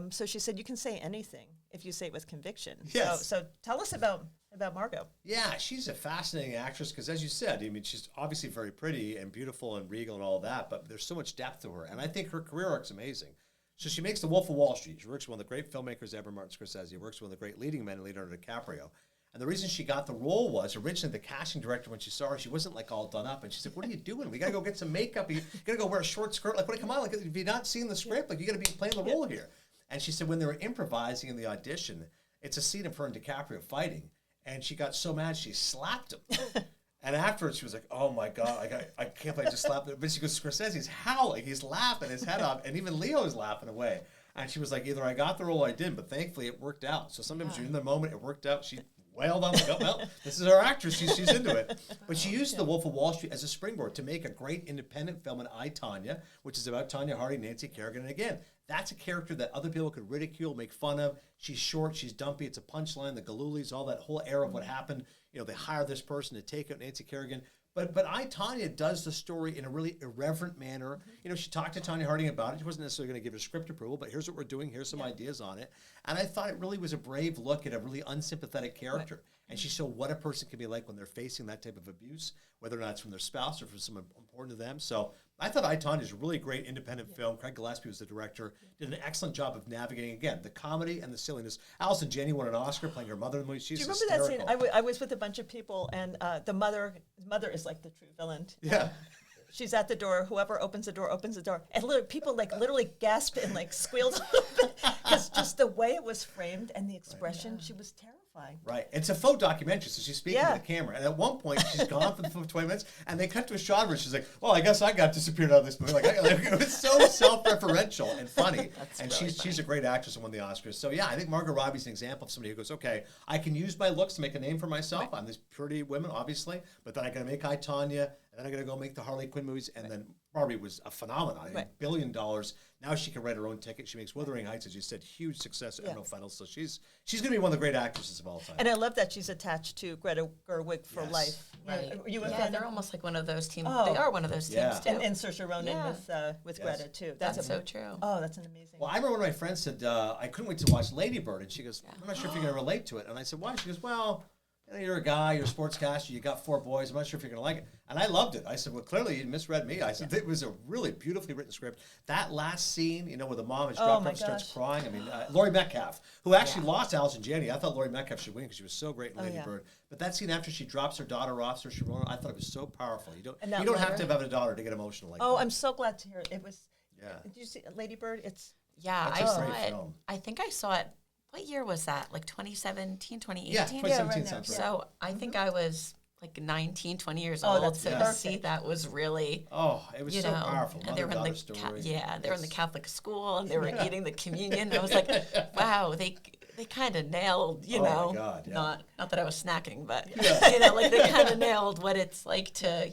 So she said you can say anything if you say it with conviction. Yes. So tell us about Margot. Yeah, she's a fascinating actress because, as you said, she's obviously very pretty and beautiful and regal and all that, but there's so much depth to her. And I think her career arc's amazing. So she makes The Wolf of Wall Street. She works with one of the great filmmakers ever, Martin Scorsese. Works with one of the great leading men, Leonardo DiCaprio. And the reason she got the role was, originally the casting director, when she saw her, she wasn't like all done up. And she said, what are you doing? We got to go get some makeup. You got to go wear a short skirt. Like, come on, like, if you're not seeing the script, like, you got to be playing the role here. And she said when they were improvising in the audition, it's a scene of her and DiCaprio fighting. And she got so mad, she slapped him. And afterwards, she was like, oh, my God, I can't believe I just slapped him. But she goes, Scorsese's howling. He's laughing his head off. And even Leo's laughing away. And she was like, either I got the role or I didn't. But thankfully, it worked out. So sometimes you're in the moment, it worked out. She wailed on, like, oh, well, this is our actress. She's into it. But she used The Wolf of Wall Street as a springboard to make a great independent film in I, Tonya, which is about Tonya Harding, Nancy Kerrigan. And again, that's a character that other people could ridicule, make fun of. She's short, she's dumpy, it's a punchline, the Galulis, all that whole era of what happened. They hire this person to take out Nancy Kerrigan. But I, Tonya does the story in a really irreverent manner. She talked to Tonya Harding about it. She wasn't necessarily going to give her script approval, but here's what we're doing. Here's some ideas on it. And I thought it really was a brave look at a really unsympathetic character. Right. And she showed what a person can be like when they're facing that type of abuse, whether or not it's from their spouse or from someone important to them. So I thought I, Tonya is a really great independent film. Craig Gillespie was the director. Did an excellent job of navigating, again, the comedy and the silliness. Allison Janney won an Oscar playing her mother in the movie. She's hysterical. Do you remember that scene? I was with a bunch of people, and the mother is like the true villain. Yeah. She's at the door. Whoever opens the door, and people literally gasped and squealed a little bit because just the way it was framed and the expression, she was terrifying. Right. It's a faux documentary, so she's speaking to the camera. And at one point, she's gone for the 20 minutes, and they cut to a shot where she's like, well, I guess I got disappeared out of this movie. It was so self-referential and funny. And really she's a great actress and won the Oscars. So, yeah, I think Margot Robbie's an example of somebody who goes, okay, I can use my looks to make a name for myself. I'm this pretty woman, obviously, but then I got to make I, Tonya, and then I got to go make the Harley Quinn movies, and then Barbie was a phenomenon, $1 billion. Now she can write her own ticket. She makes Wuthering Heights, as you said, huge success at Emerald Finals. So she's going to be one of the great actresses of all time. And I love that she's attached to Greta Gerwig for life. Right. You they're almost like one of those teams. They are one of teams too. And Saoirse Ronan with Greta too. That's so true. Oh, that's an amazing. Well, I remember one of my friends said, I couldn't wait to watch Lady Bird, and she goes, I'm not sure if you're going to relate to it. And I said, why? She goes, well, you're a guy, you're a sportscaster, you got 4 boys, I'm not sure if you're going to like it. And I loved it. I said, well, clearly you misread me. I said, it was a really beautifully written script. That last scene, where the mom is dropped up and starts crying. Laurie Metcalf, who actually lost Allison Janney. I thought Laurie Metcalf should win because she was so great in Lady Bird. But that scene after she drops her daughter off, Saoirse Ronan, I thought it was so powerful. You don't have to have a daughter to get emotional like that. Oh, I'm so glad to hear it. It was, did you see Lady Bird? I saw it. Film. I think I saw it. What year was that? Like 2017, 2018? Yeah, 2017 sounds right. So I think I was like 19, 20 years old. So to see that was really... Oh, it was so powerful. And they were in they were in the Catholic school and they were eating the communion. I was like, wow, they kind of nailed, Oh my God, not that I was snacking, but, they kind of nailed what it's like to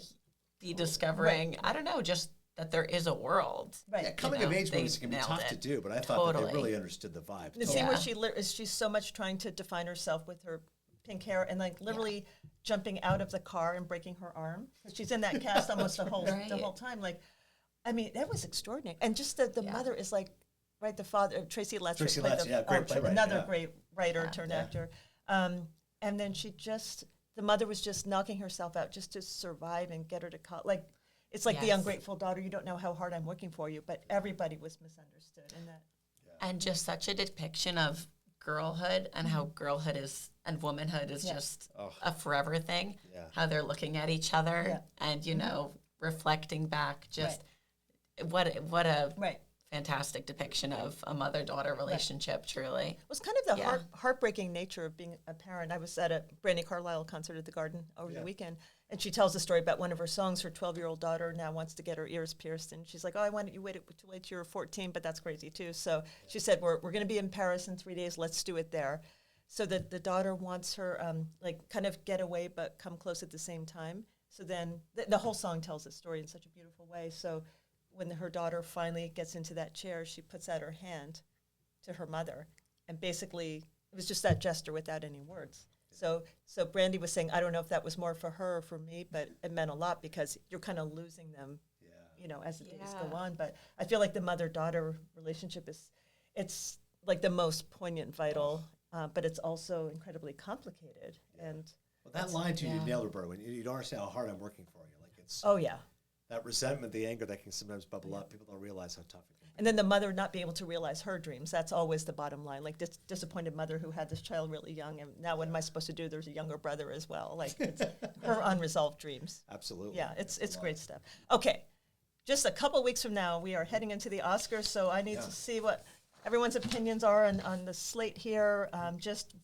be discovering, I don't know, just that there is a world. Right. Yeah, coming You know, of age they movies can be nailed tough to it. do, but I thought that Totally. they really understood the vibe. The scene where she's so much trying to define herself with her pink hair and like literally jumping out of the car and breaking her arm. She's in that cast almost the whole time. Like, I mean, that was extraordinary. And just the mother is like, right, the father, Tracy Letts, Tracy played Letts, great playwright, another yeah. great writer turned actor. And then the mother was just knocking herself out just to survive and get her to like, it's like the ungrateful daughter. You don't know how hard I'm working for you, but everybody was misunderstood in that. And just such a depiction of girlhood and how girlhood is and womanhood is just a forever thing. Yeah. How they're looking at each other and, you know, reflecting back. Just what a fantastic depiction of a mother-daughter relationship, truly. It was kind of the heartbreaking nature of being a parent. I was at a Brandy Carlisle concert at the Garden over the weekend, and she tells a story about one of her songs. Her 12-year-old daughter now wants to get her ears pierced, and she's like, "Oh, I wanted you wait till you're 14, but that's crazy too." So she said, "We're going to be in Paris in 3 days. Let's do it there." So that the daughter wants her like kind of get away but come close at the same time. So then the whole song tells the story in such a beautiful way. So when her daughter finally gets into that chair, she puts out her hand to her mother. And basically, it was just that gesture without any words. So Brandy was saying, I don't know if that was more for her or for me, but it meant a lot because you're kind of losing them, you know, as the days go on. But I feel like the mother-daughter relationship it's like the most poignant, vital, but it's also incredibly complicated. And well, that line too, you nailed it, Roberta. When you don't understand how hard I'm working for you. Like it's that resentment, the anger that can sometimes bubble up. People don't realize how tough it can be. And then the mother not being able to realize her dreams. That's always the bottom line. Like this disappointed mother who had this child really young, and now what am I supposed to do? There's a younger brother as well. Like it's her unresolved dreams. Absolutely. Yeah, it's great stuff. Okay, just a couple weeks from now, we are heading into the Oscars, so I need to see what everyone's opinions are on the slate here. Just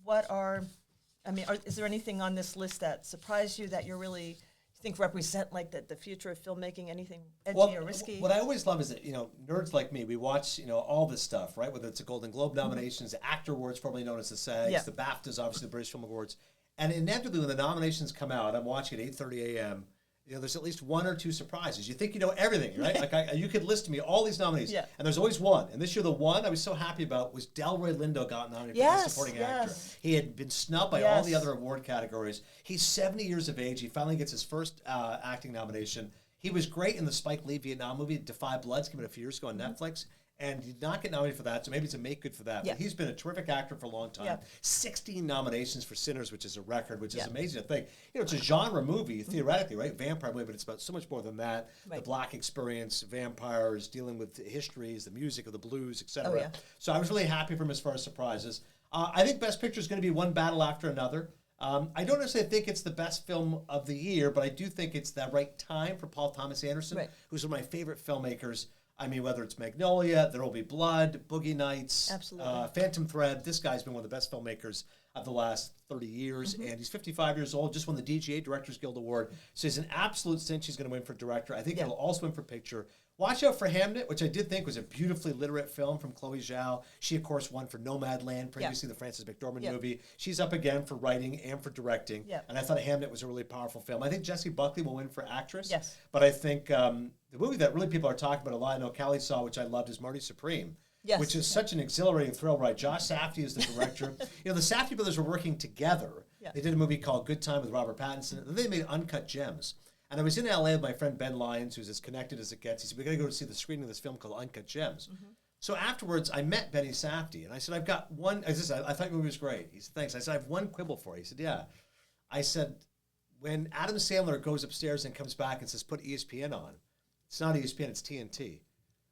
is there anything on this list that surprised you that you're really think represent like the future of filmmaking, anything edgy or risky? What I always love is that, you know, nerds like me, we watch, you know, all this stuff, right? Whether it's the Golden Globe nominations, the Actor Awards, formerly known as the SAGs, the BAFTAs, obviously the British Film Awards. And inevitably when the nominations come out, I'm watching at 8:30 a.m., you know, there's at least one or two surprises. You think you know everything, right? Like you could list to me all these nominees, and there's always one. And this year, the one I was so happy about was Delroy Lindo got nominated for Best Supporting Actor. He had been snubbed by all the other award categories. He's 70 years of age. He finally gets his first acting nomination. He was great in the Spike Lee Vietnam movie, Defy Bloods, came out a few years ago on Netflix. And did not get nominated for that, so maybe it's a make good for that. But he's been a terrific actor for a long time. 16 nominations for Sinners, which is a record, which is amazing to think. You know, it's a genre movie, theoretically, right? Vampire movie, but it's about so much more than that. The Black experience, vampires, dealing with the histories, the music of the blues, etc. So I was really happy for him as far as surprises. I think Best Picture is going to be one battle after another. I don't necessarily think it's the best film of the year, but I do think it's the right time for Paul Thomas Anderson, who's one of my favorite filmmakers. I mean, whether it's Magnolia, There Will Be Blood, Boogie Nights, Phantom Thread, this guy's been one of the best filmmakers of the last 30 years, and he's 55 years old, just won the DGA Directors Guild Award, so he's an absolute cinch he's going to win for director. I think he'll also win for picture. Watch out for Hamnet, which I did think was a beautifully literate film from Chloe Zhao. She, of course, won for Nomadland, previously the Frances McDormand movie. She's up again for writing and for directing, and I thought Hamnet was a really powerful film. I think Jessie Buckley will win for actress, but I think the movie that really people are talking about a lot, I know Callie saw, which I loved, is Marty Supreme. Which is such an exhilarating thrill, right? Josh Safdie is the director. You know, the Safdie brothers were working together. They did a movie called Good Time with Robert Pattinson, and they made Uncut Gems. And I was in LA with my friend Ben Lyons, who's as connected as it gets. He said, we got to go to see the screening of this film called Uncut Gems. So afterwards, I met Benny Safdie, and I said, I've got one, I thought your movie was great. He said, thanks. I said, I have one quibble for you. He said, yeah. I said, when Adam Sandler goes upstairs and comes back and says, put ESPN on, it's not ESPN, it's TNT. And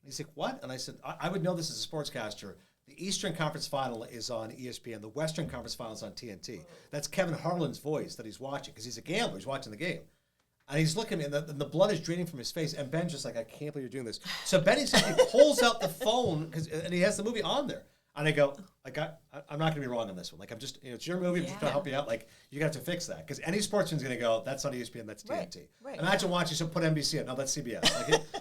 he's like, what? And I said, I would know this as a sportscaster. The Eastern Conference Final is on ESPN. The Western Conference Final is on TNT. That's Kevin Harlan's voice that he's watching, because he's a gambler. He's watching the game. And he's looking at me, and the blood is draining from his face. And Ben's just like, I can't believe you're doing this. So Benny said he pulls out the phone, and he has the movie on there. And I go, like, I'm not going to be wrong on this one. Like, I'm just, it's your movie. I'm just trying to help you out. Like, you got to fix that. Because any sportsman's going to go, that's not ESPN, that's TNT. Right. Imagine watching, so put NBC in. No, that's CBS.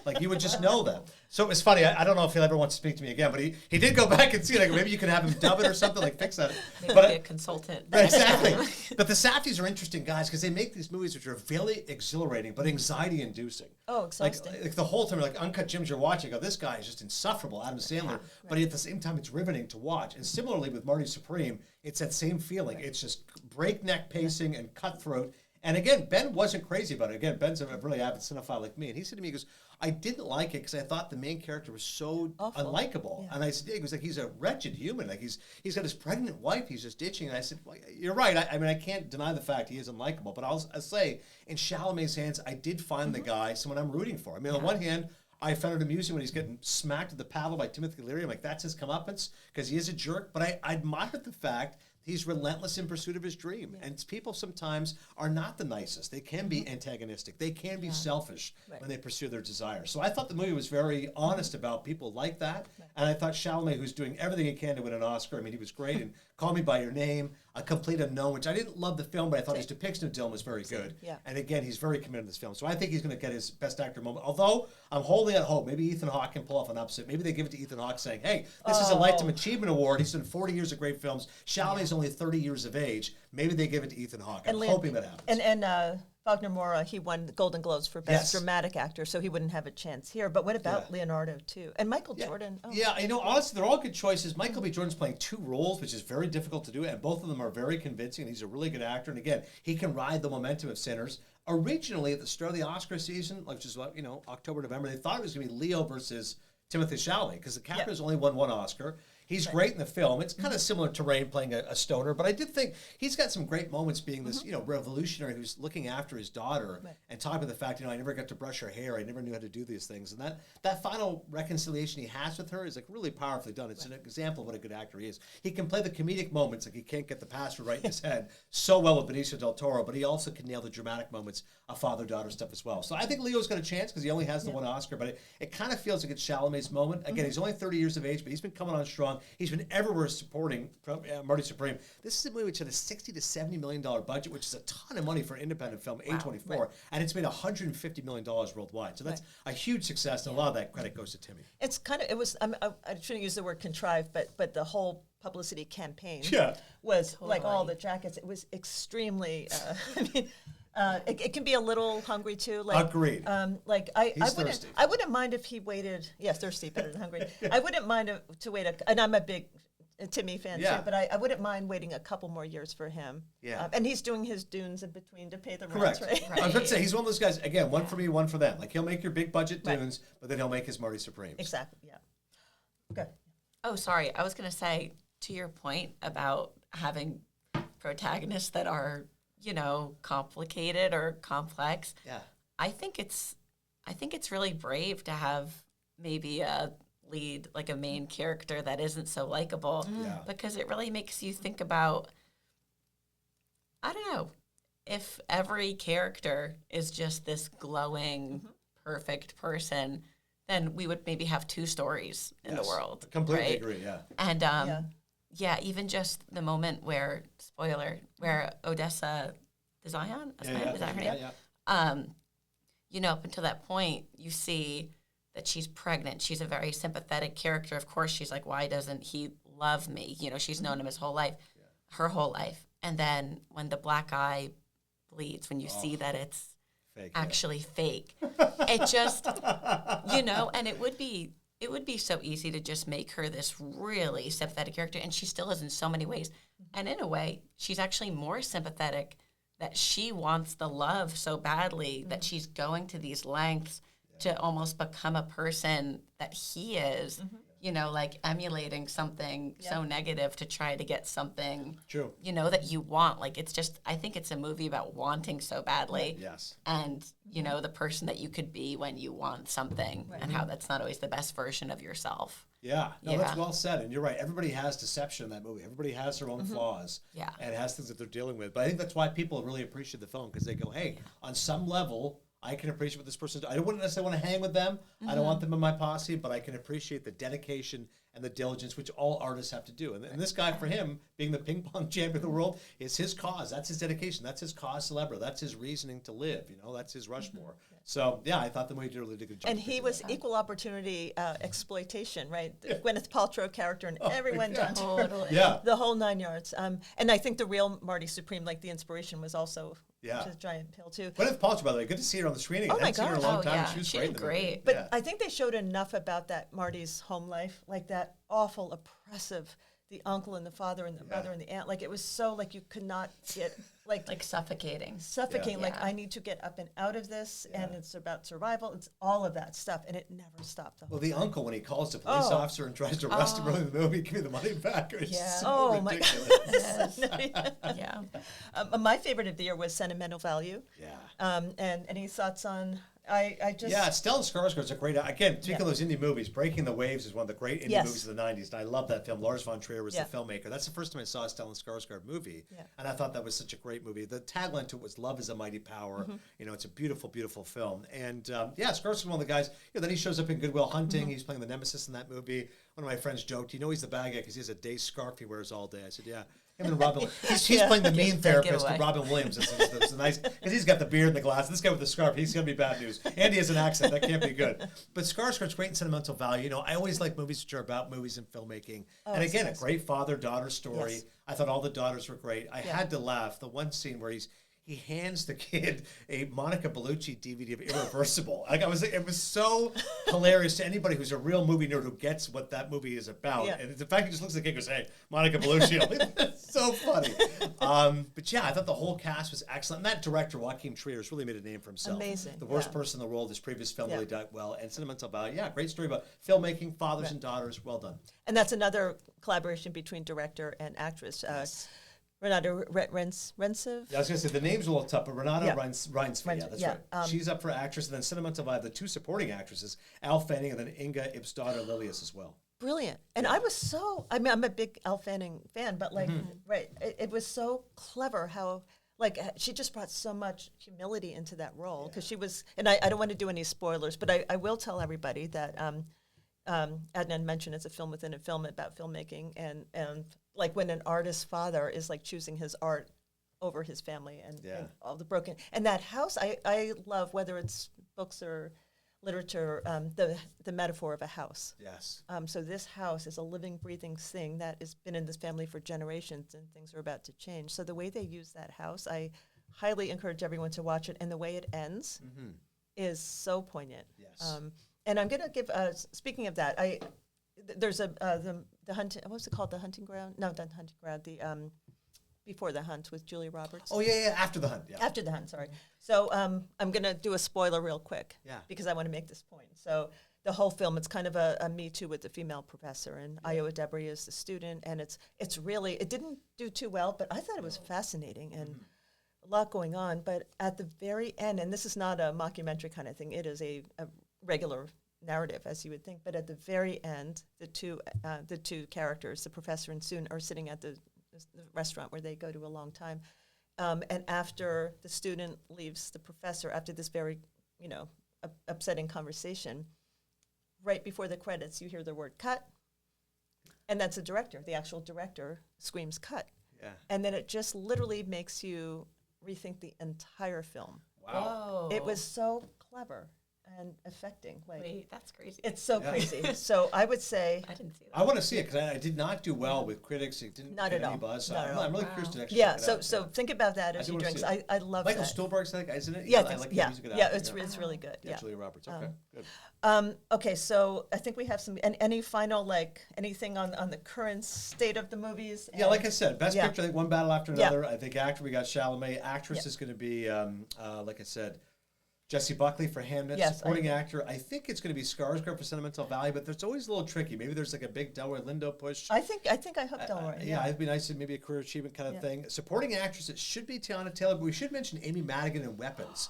Like you would just know that. So it was funny. I don't know if he'll ever want to speak to me again, but he did go back and see, like, maybe you can have him dub it or something, like fix that. Maybe But be a consultant. Right, exactly. But the Safdies are interesting guys because they make these movies which are really exhilarating but anxiety-inducing. Oh, exhausting. Like the whole time, like Uncut Gems, you're watching, go, this guy is just insufferable, Adam Sandler. But at the same time, it's riveting to watch. And similarly with Marty Supreme, it's that same feeling. Right. It's just breakneck pacing and cutthroat. And again, Ben wasn't crazy about it. Again, Ben's a really avid cinephile like me. And he said to me, he goes, I didn't like it because I thought the main character was so unlikable. Yeah. And I said, he goes, like, he's a wretched human. Like, he's got his pregnant wife he's just ditching. And I said, well, you're right. I mean, I can't deny the fact he is unlikable. But I'll say, in Chalamet's hands, I did find the guy someone I'm rooting for. I mean, on one hand, I found it amusing when he's getting smacked at the paddle by Timothy Leary. I'm like, that's his comeuppance because he is a jerk. But I admired the fact he's relentless in pursuit of his dream. Yeah. And people sometimes are not the nicest. They can be antagonistic. They can be selfish when they pursue their desires. So I thought the movie was very honest about people like that. Right. And I thought Chalamet, who's doing everything he can to win an Oscar, I mean, he was great. And Call Me By Your Name, A Complete Unknown, which I didn't love the film, but I thought his depiction of Dylan was very good. Yeah. And again, he's very committed to this film. So I think he's going to get his Best Actor moment. Although I'm holding out hope. Maybe Ethan Hawke can pull off an upset. Maybe they give it to Ethan Hawke saying, hey, this is a Lifetime Achievement Award. He's done 40 years of great films. Chalamet's only 30 years of age. Maybe they give it to Ethan Hawke. I'm hoping that happens. And Wagner Moura, he won the Golden Globes for Best Dramatic Actor, so he wouldn't have a chance here. But what about Leonardo, too? And Michael Jordan. Oh. Yeah, honestly, they're all good choices. Michael B. Jordan's playing two roles, which is very difficult to do, and both of them are very convincing, and he's a really good actor. And again, he can ride the momentum of Sinners. Originally, at the start of the Oscar season, which is October, November, they thought it was going to be Leo versus Timothée Chalamet, because DiCaprio's only won one Oscar. He's great in the film. It's kind of similar to Rain playing a stoner, but I did think he's got some great moments being this, revolutionary who's looking after his daughter and talking about the fact, I never got to brush her hair. I never knew how to do these things. And that final reconciliation he has with her is like really powerfully done. It's an example of what a good actor he is. He can play the comedic moments, like he can't get the password right in his head so well with Benicio del Toro, but he also can nail the dramatic moments of father-daughter stuff as well. So I think Leo's got a chance because he only has the one Oscar, but it kind of feels like it's Chalamet's moment. Again, he's only 30 years of age, but he's been coming on strong. He's been everywhere supporting Marty Supreme. This is a movie which had a $60 to $70 million budget, which is a ton of money for an independent film, A24, and it's made $150 million worldwide. So that's a huge success, and a lot of that credit goes to Timmy. It's kind of, I shouldn't use the word contrived, but the whole publicity campaign was like all the jackets. It was extremely, it can be a little hungry too. Like, agreed. I wouldn't mind if he waited. Yes, thirsty, better than hungry. I wouldn't mind to wait. And I'm a big Timmy fan too. But I wouldn't mind waiting a couple more years for him. Yeah. And he's doing his dunes in between to pay the rent, right? I was going to say he's one of those guys. Again, one for me, one for them. Like he'll make your big budget dunes, but then he'll make his Marty Supremes. Exactly. Yeah. Okay. Oh, sorry. I was going to say to your point about having protagonists that are complicated or complex. Yeah. I think it's really brave to have maybe a lead, like a main character that isn't so likable, because it really makes you think about, I don't know, if every character is just this glowing, perfect person, then we would maybe have two stories in the world. Completely agree, yeah. And even just the moment where, spoiler, where Odessa Zion, is that her name? Yeah. Up until that point, you see that she's pregnant. She's a very sympathetic character. Of course, she's like, why doesn't he love me? She's known him his whole life, her whole life. And then when the black eye bleeds, when you see that it's fake, actually fake, it just, and it would be so easy to just make her this really sympathetic character, and she still is in so many ways. And in a way, she's actually more sympathetic that she wants the love so badly that she's going to these lengths to almost become a person that he is, like emulating something so negative to try to get something, that you want. Like, it's just, I think it's a movie about wanting so badly. Yes. And, the person that you could be when you want something and how that's not always the best version of yourself. Yeah, that's well said, and you're right. Everybody has deception in that movie. Everybody has their own flaws, and has things that they're dealing with. But I think that's why people really appreciate the film, because they go, hey, on some level, I can appreciate what this person does. I wouldn't necessarily want to hang with them. I don't want them in my posse, but I can appreciate the dedication and the diligence which all artists have to do. And this guy, for him, being the ping pong champion of the world, is his cause. That's his dedication. That's his cause célèbre. That's his reasoning to live. That's his Rushmore. So, yeah, I thought the movie did a really good job. And he was equal opportunity exploitation, right? The Gwyneth Paltrow character and everyone down Totally. Yeah. the whole 9 yards. And I think the real Marty Supreme, like the inspiration was also just a giant pill too. Gwyneth Paltrow, by the way, good to see her on the screen again. Oh my I haven't seen her in a gosh. long time. yeah. She was She great. did in the movie. great. But Yeah. I think they showed enough about that Marty's home life, like that awful, oppressive, the uncle and the father and the mother and the aunt. Like it was so like you could not get Like suffocating. suffocating. Like Yeah. I need to get up and out of this, and it's about survival. It's all of that stuff, and it never stopped. The whole Well, the time. uncle, when he calls the police Oh. officer and tries to arrest him early in the movie, give me the money back. It's Yeah. so Oh, my ridiculous. Yeah. My favorite of the year was Sentimental Value. Yeah. And any thoughts on? I just Yeah, Stellan Skarsgård is a great. Again, speaking of those indie movies, Breaking the Waves is one of the great indie Yes. movies of the '90s, and I love that film. Lars von Trier was Yeah. the filmmaker. That's the first time I saw a Stellan Skarsgård movie, Yeah. and I thought that was such a great movie. The tagline to it was "Love is a mighty power." It's a beautiful, beautiful film. And Skarsgård's one of the guys. Then he shows up in Good Will Hunting. He's playing the nemesis in that movie. One of my friends joked, he's the bad guy because he has a day scarf he wears all day. I said, yeah. Him and Robin. He's playing the mean therapist, giveaway. Robin Williams. It's nice because he's got the beard and the glasses. This guy with the scarf, he's gonna be bad news. And he has an accent that can't be good. But Skarsgård's great in Sentimental Value. I always like movies which are about movies and filmmaking. And again, a great father-daughter story. Yes. I thought all the daughters were great. I had to laugh. The one scene where he hands the kid a Monica Bellucci DVD of Irreversible. It was so hilarious to anybody who's a real movie nerd who gets what that movie is about. Yeah. And the fact he just looks at the kid and goes, "Hey, Monica Bellucci," it's so funny. But yeah, I thought the whole cast was excellent. And that director, Joachim Trier, has really made a name for himself. Amazing, The Worst yeah. Person in the World, his previous film Yeah. really did well. And Sentimental Value, great story about filmmaking, fathers and daughters. Well done. And that's another collaboration between director and actress. Renata Rensev. Yeah, I was going to say, the name's a little tough, but Renata Yeah. Reinsve, that's yeah, right. She's up for actress, and then Sentimental Value, the two supporting actresses, Al Fanning and then Inga Ipsdottir Lilius as well. Brilliant. And I was so, I'm a big Elle Fanning fan, but it was so clever how, she just brought so much humility into that role because she was, and I don't want to do any spoilers, but I will tell everybody that Adnan mentioned it's a film within a film about filmmaking and like when an artist's father is like choosing his art over his family and all the broken, and that house, I love whether it's books or literature, the metaphor of a house. Yes. So this house is a living, breathing thing that has been in this family for generations, and things are about to change. So the way they use that house, I highly encourage everyone to watch it. And the way it ends is so poignant. Yes. And I'm going to give. Speaking of that, there's the hunting. What was it called? The hunting ground? No, not hunting ground. The Before the Hunt with Julia Roberts. Oh, yeah, After the Hunt. Yeah. After the Hunt, sorry. So I'm going to do a spoiler real quick because I want to make this point. So the whole film, it's kind of a Me Too with the female professor, and Iowa Debris is the student, and it's really, it didn't do too well, but I thought it was fascinating and a lot going on. But at the very end, and this is not a mockumentary kind of thing, it is a regular narrative, as you would think, but at the very end, the two characters, the professor and student, are sitting at the restaurant where they go to a long time. And after the student leaves the professor, after this very, upsetting conversation, right before the credits, you hear the word cut. And that's the director. The actual director screams cut. Yeah. And then it just literally makes you rethink the entire film. Wow. Whoa. It was so clever and affecting. Wait, that's crazy. It's so crazy. So I would say, I didn't see that. I want to see it because I did not do well with critics. It didn't Not get at any all. buzz. So Not at all. I'm really curious to actually yeah. check it So out. so think about that as do you wanna drink. see it. I love Michael that. Stuhlbarg's that guy, isn't it? Yeah, I like yeah, him. He's a good yeah. actor. It's really good. Yeah, Yeah. Julia Roberts. Okay, good. Okay, so I think we have some. Any final anything on the current state of the movies? Yeah, like I said, best picture. I think one battle after Yeah. another. I think actor we got Chalamet. Actress is going to be like I said, Jessie Buckley for Hamnet. Yes, Supporting actor. I think it's going to be Skarsgård for Sentimental Value, but there's always a little tricky. Maybe there's like a big Delroy Lindo push. I think I hope Delroy. Yeah, it'd be nice to maybe a career achievement kind of thing. Supporting actress, it should be Tiana Taylor, but we should mention Amy Madigan in Weapons.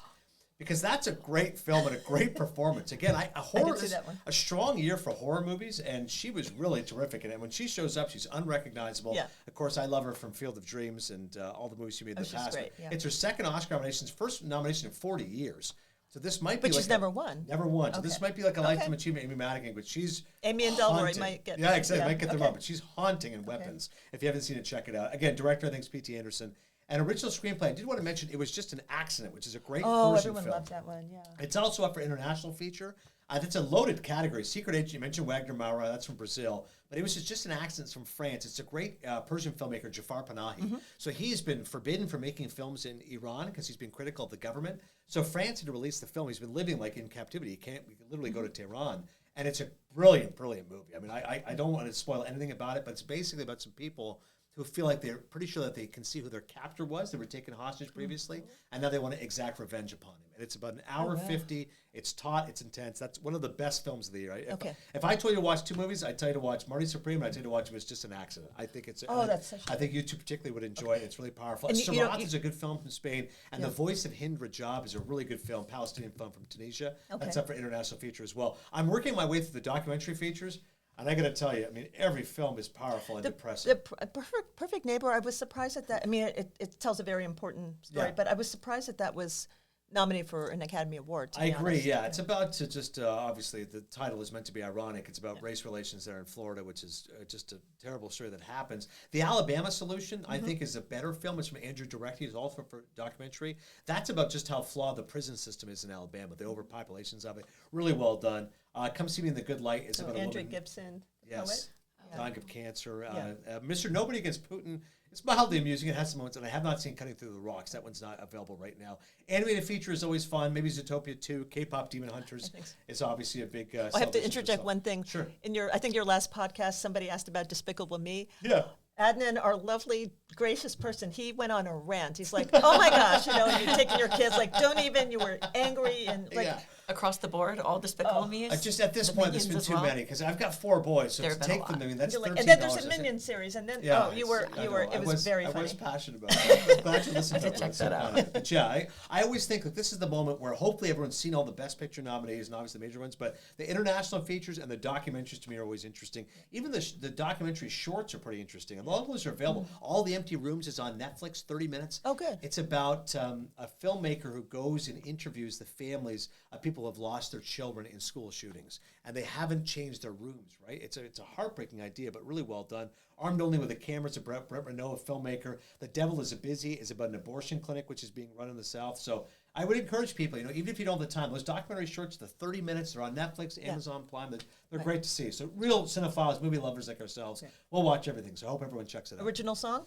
Because that's a great film and a great performance. Again, horror see is that one. a strong year for horror movies, and she was really terrific in it. When she shows up, she's unrecognizable. Yeah. Of course, I love her from Field of Dreams and all the movies she made in the she's past. great, yeah. It's her second Oscar nomination, first nomination in 40 years, So this might be But like she's never won. Never won. So this Okay. might be like a lifetime Okay. achievement, Amy Madigan, but she's Amy and Delroy haunting. might get. Yeah, exactly. Might get them okay. wrong, but she's haunting in Weapons. If you haven't seen it, check it out. Again, director I think is P.T. Anderson. An original screenplay. I did want to mention it was Just an Accident, which is a great Oh, Persian everyone film. loves that one. Yeah. It's also up for international feature. It's a loaded category. Secret Agent, you mentioned Wagner Maura, that's from Brazil. But it was just an accident from France. It's a great Persian filmmaker, Jafar Panahi. So he's been forbidden from making films in Iran because he's been critical of the government. So France had to release the film. He's been living like in captivity. He can literally go to Tehran. And it's a brilliant, brilliant movie. I mean, I don't want to spoil anything about it, but it's basically about some people who feel like they're pretty sure that they can see who their captor was. They were taken hostage previously, and now they want to exact revenge upon him. And it's about an hour 50. It's taut. It's intense. That's one of the best films of the year. If I told you to watch two movies, I'd tell you to watch Marty Supreme, and I'd tell you to watch It Was Just an Accident. I think it's. That's such I think you two particularly would enjoy it. It's really powerful. And Surat is a good film from Spain, and The Voice of Hind Rajab is a really good film, Palestinian film from Tunisia. That's up for international feature as well. I'm working my way through the documentary features. And I got to tell you, I mean, every film is powerful and depressing. The Perfect Neighbor, I was surprised at that. I mean, it tells a very important story, but I was surprised that was nominated for an Academy Award. To I be agree, honest. yeah. It's about to just, obviously, the title is meant to be ironic. It's about race relations there in Florida, which is just a terrible story that happens. The Alabama Solution, I think, is a better film. It's from Andrew Directy. It's also for documentary. That's about just how flawed the prison system is in Alabama, the overpopulations of it. Really well done. Come See Me in the Good Light is about a Andrew woman. Gibson, Yes. poet. Dying of cancer. Mr. Nobody Against Putin. It's mildly amusing. It has some moments, and I have not seen Cutting Through the Rocks. That one's not available right now. Animated feature is always fun. Maybe Zootopia 2. K-pop Demon Hunters is obviously a big. I have to celebration for interject itself. one thing. Sure. I think your last podcast, somebody asked about Despicable Me. Yeah. Adnan, our lovely, gracious person, he went on a rant. He's like, "Oh my gosh, you're taking your kids. Like, don't even. You were angry and like." Yeah. Across the board, all Despicable Me is. Just at this point, there's been too many because I've got 4 boys, so There to have been a take them, lot. I mean, that's You're like, $13. and then there's a I think. Minion series, and then Yeah, you were. It was very funny. I was passionate about it. I'm glad you listened to it. check that out. But yeah, I always think that this is the moment where hopefully everyone's seen all the Best Picture nominees and obviously the major ones, but the international features and the documentaries to me are always interesting. Even the documentary shorts are pretty interesting. And all of those are available. All the Empty Rooms is on Netflix, 30 minutes. Oh, good. It's about a filmmaker who goes and interviews the families of people who have lost their children in school shootings, and they haven't changed their rooms, right? It's a heartbreaking idea, but really well done. Armed Only with a Camera, it's a Brett Renault, a filmmaker. The Devil is a Busy is about an abortion clinic, which is being run in the South. So I would encourage people, even if you don't have the time, those documentary shorts, the 30 minutes, they're on Netflix, Amazon Prime. They're great to see. So real cinephiles, movie lovers like ourselves, we'll watch everything. So I hope everyone checks it out. Original song?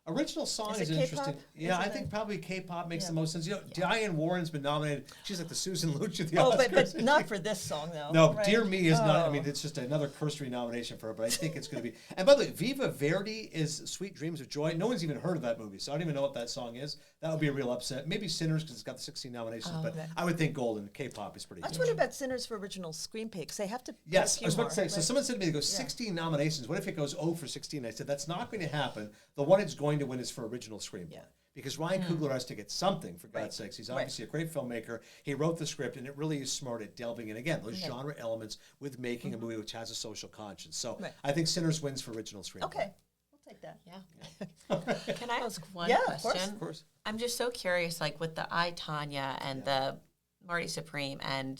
Original song Is is it interesting. K-pop? Yeah, Is I it think a- probably K-pop makes the most sense. Diane Warren's been nominated. She's like the Susan Lucci of the Oh, Oscars. but not for this song though. No, right? Dear Me is not. I Oh. mean, it's just another cursory nomination for her, but I think it's going to be. And by the way, Viva Verdi is Sweet Dreams of Joy. No one's even heard of that movie, so I don't even know what that song is. That would be a real upset. Maybe Sinners because it's got the 16 nominations, but okay. I would think Golden. K-pop is pretty I was huge. wondering about Sinners for original screenplay because they have to. put Yes, a I was few about to say. more, So right? someone said to me, "It goes 16 nominations. What if it goes 0 for 16?" I said, "That's not going to happen. The one it's going to win is for original screenplay." Yeah. Because Ryan Coogler has to get something, for God's sakes. He's obviously a great filmmaker. He wrote the script, and it really is smart at delving in, again, those genre elements with making a movie which has a social conscience. So I think Sinners wins for original screenplay. Okay, we'll take that. Yeah. Can I ask one Yeah, of course. question? Of course. I'm just so curious, like with the I, Tanya and the Marty Supreme and,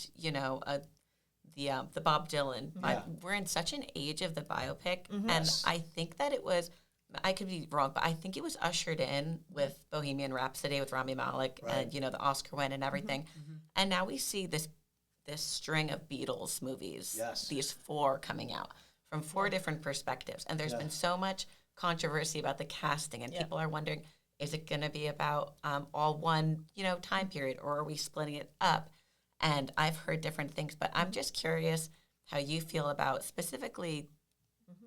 the Bob Dylan. Yeah. We're in such an age of the biopic, and I think that it was, I could be wrong, but I think it was ushered in with Bohemian Rhapsody with Rami Malek and, the Oscar win and everything. And now we see this string of Beatles movies, these 4 coming out from 4 different perspectives. And there's been so much controversy about the casting, and people are wondering, is it going to be about all one, time period, or are we splitting it up? And I've heard different things, but I'm just curious how you feel about specifically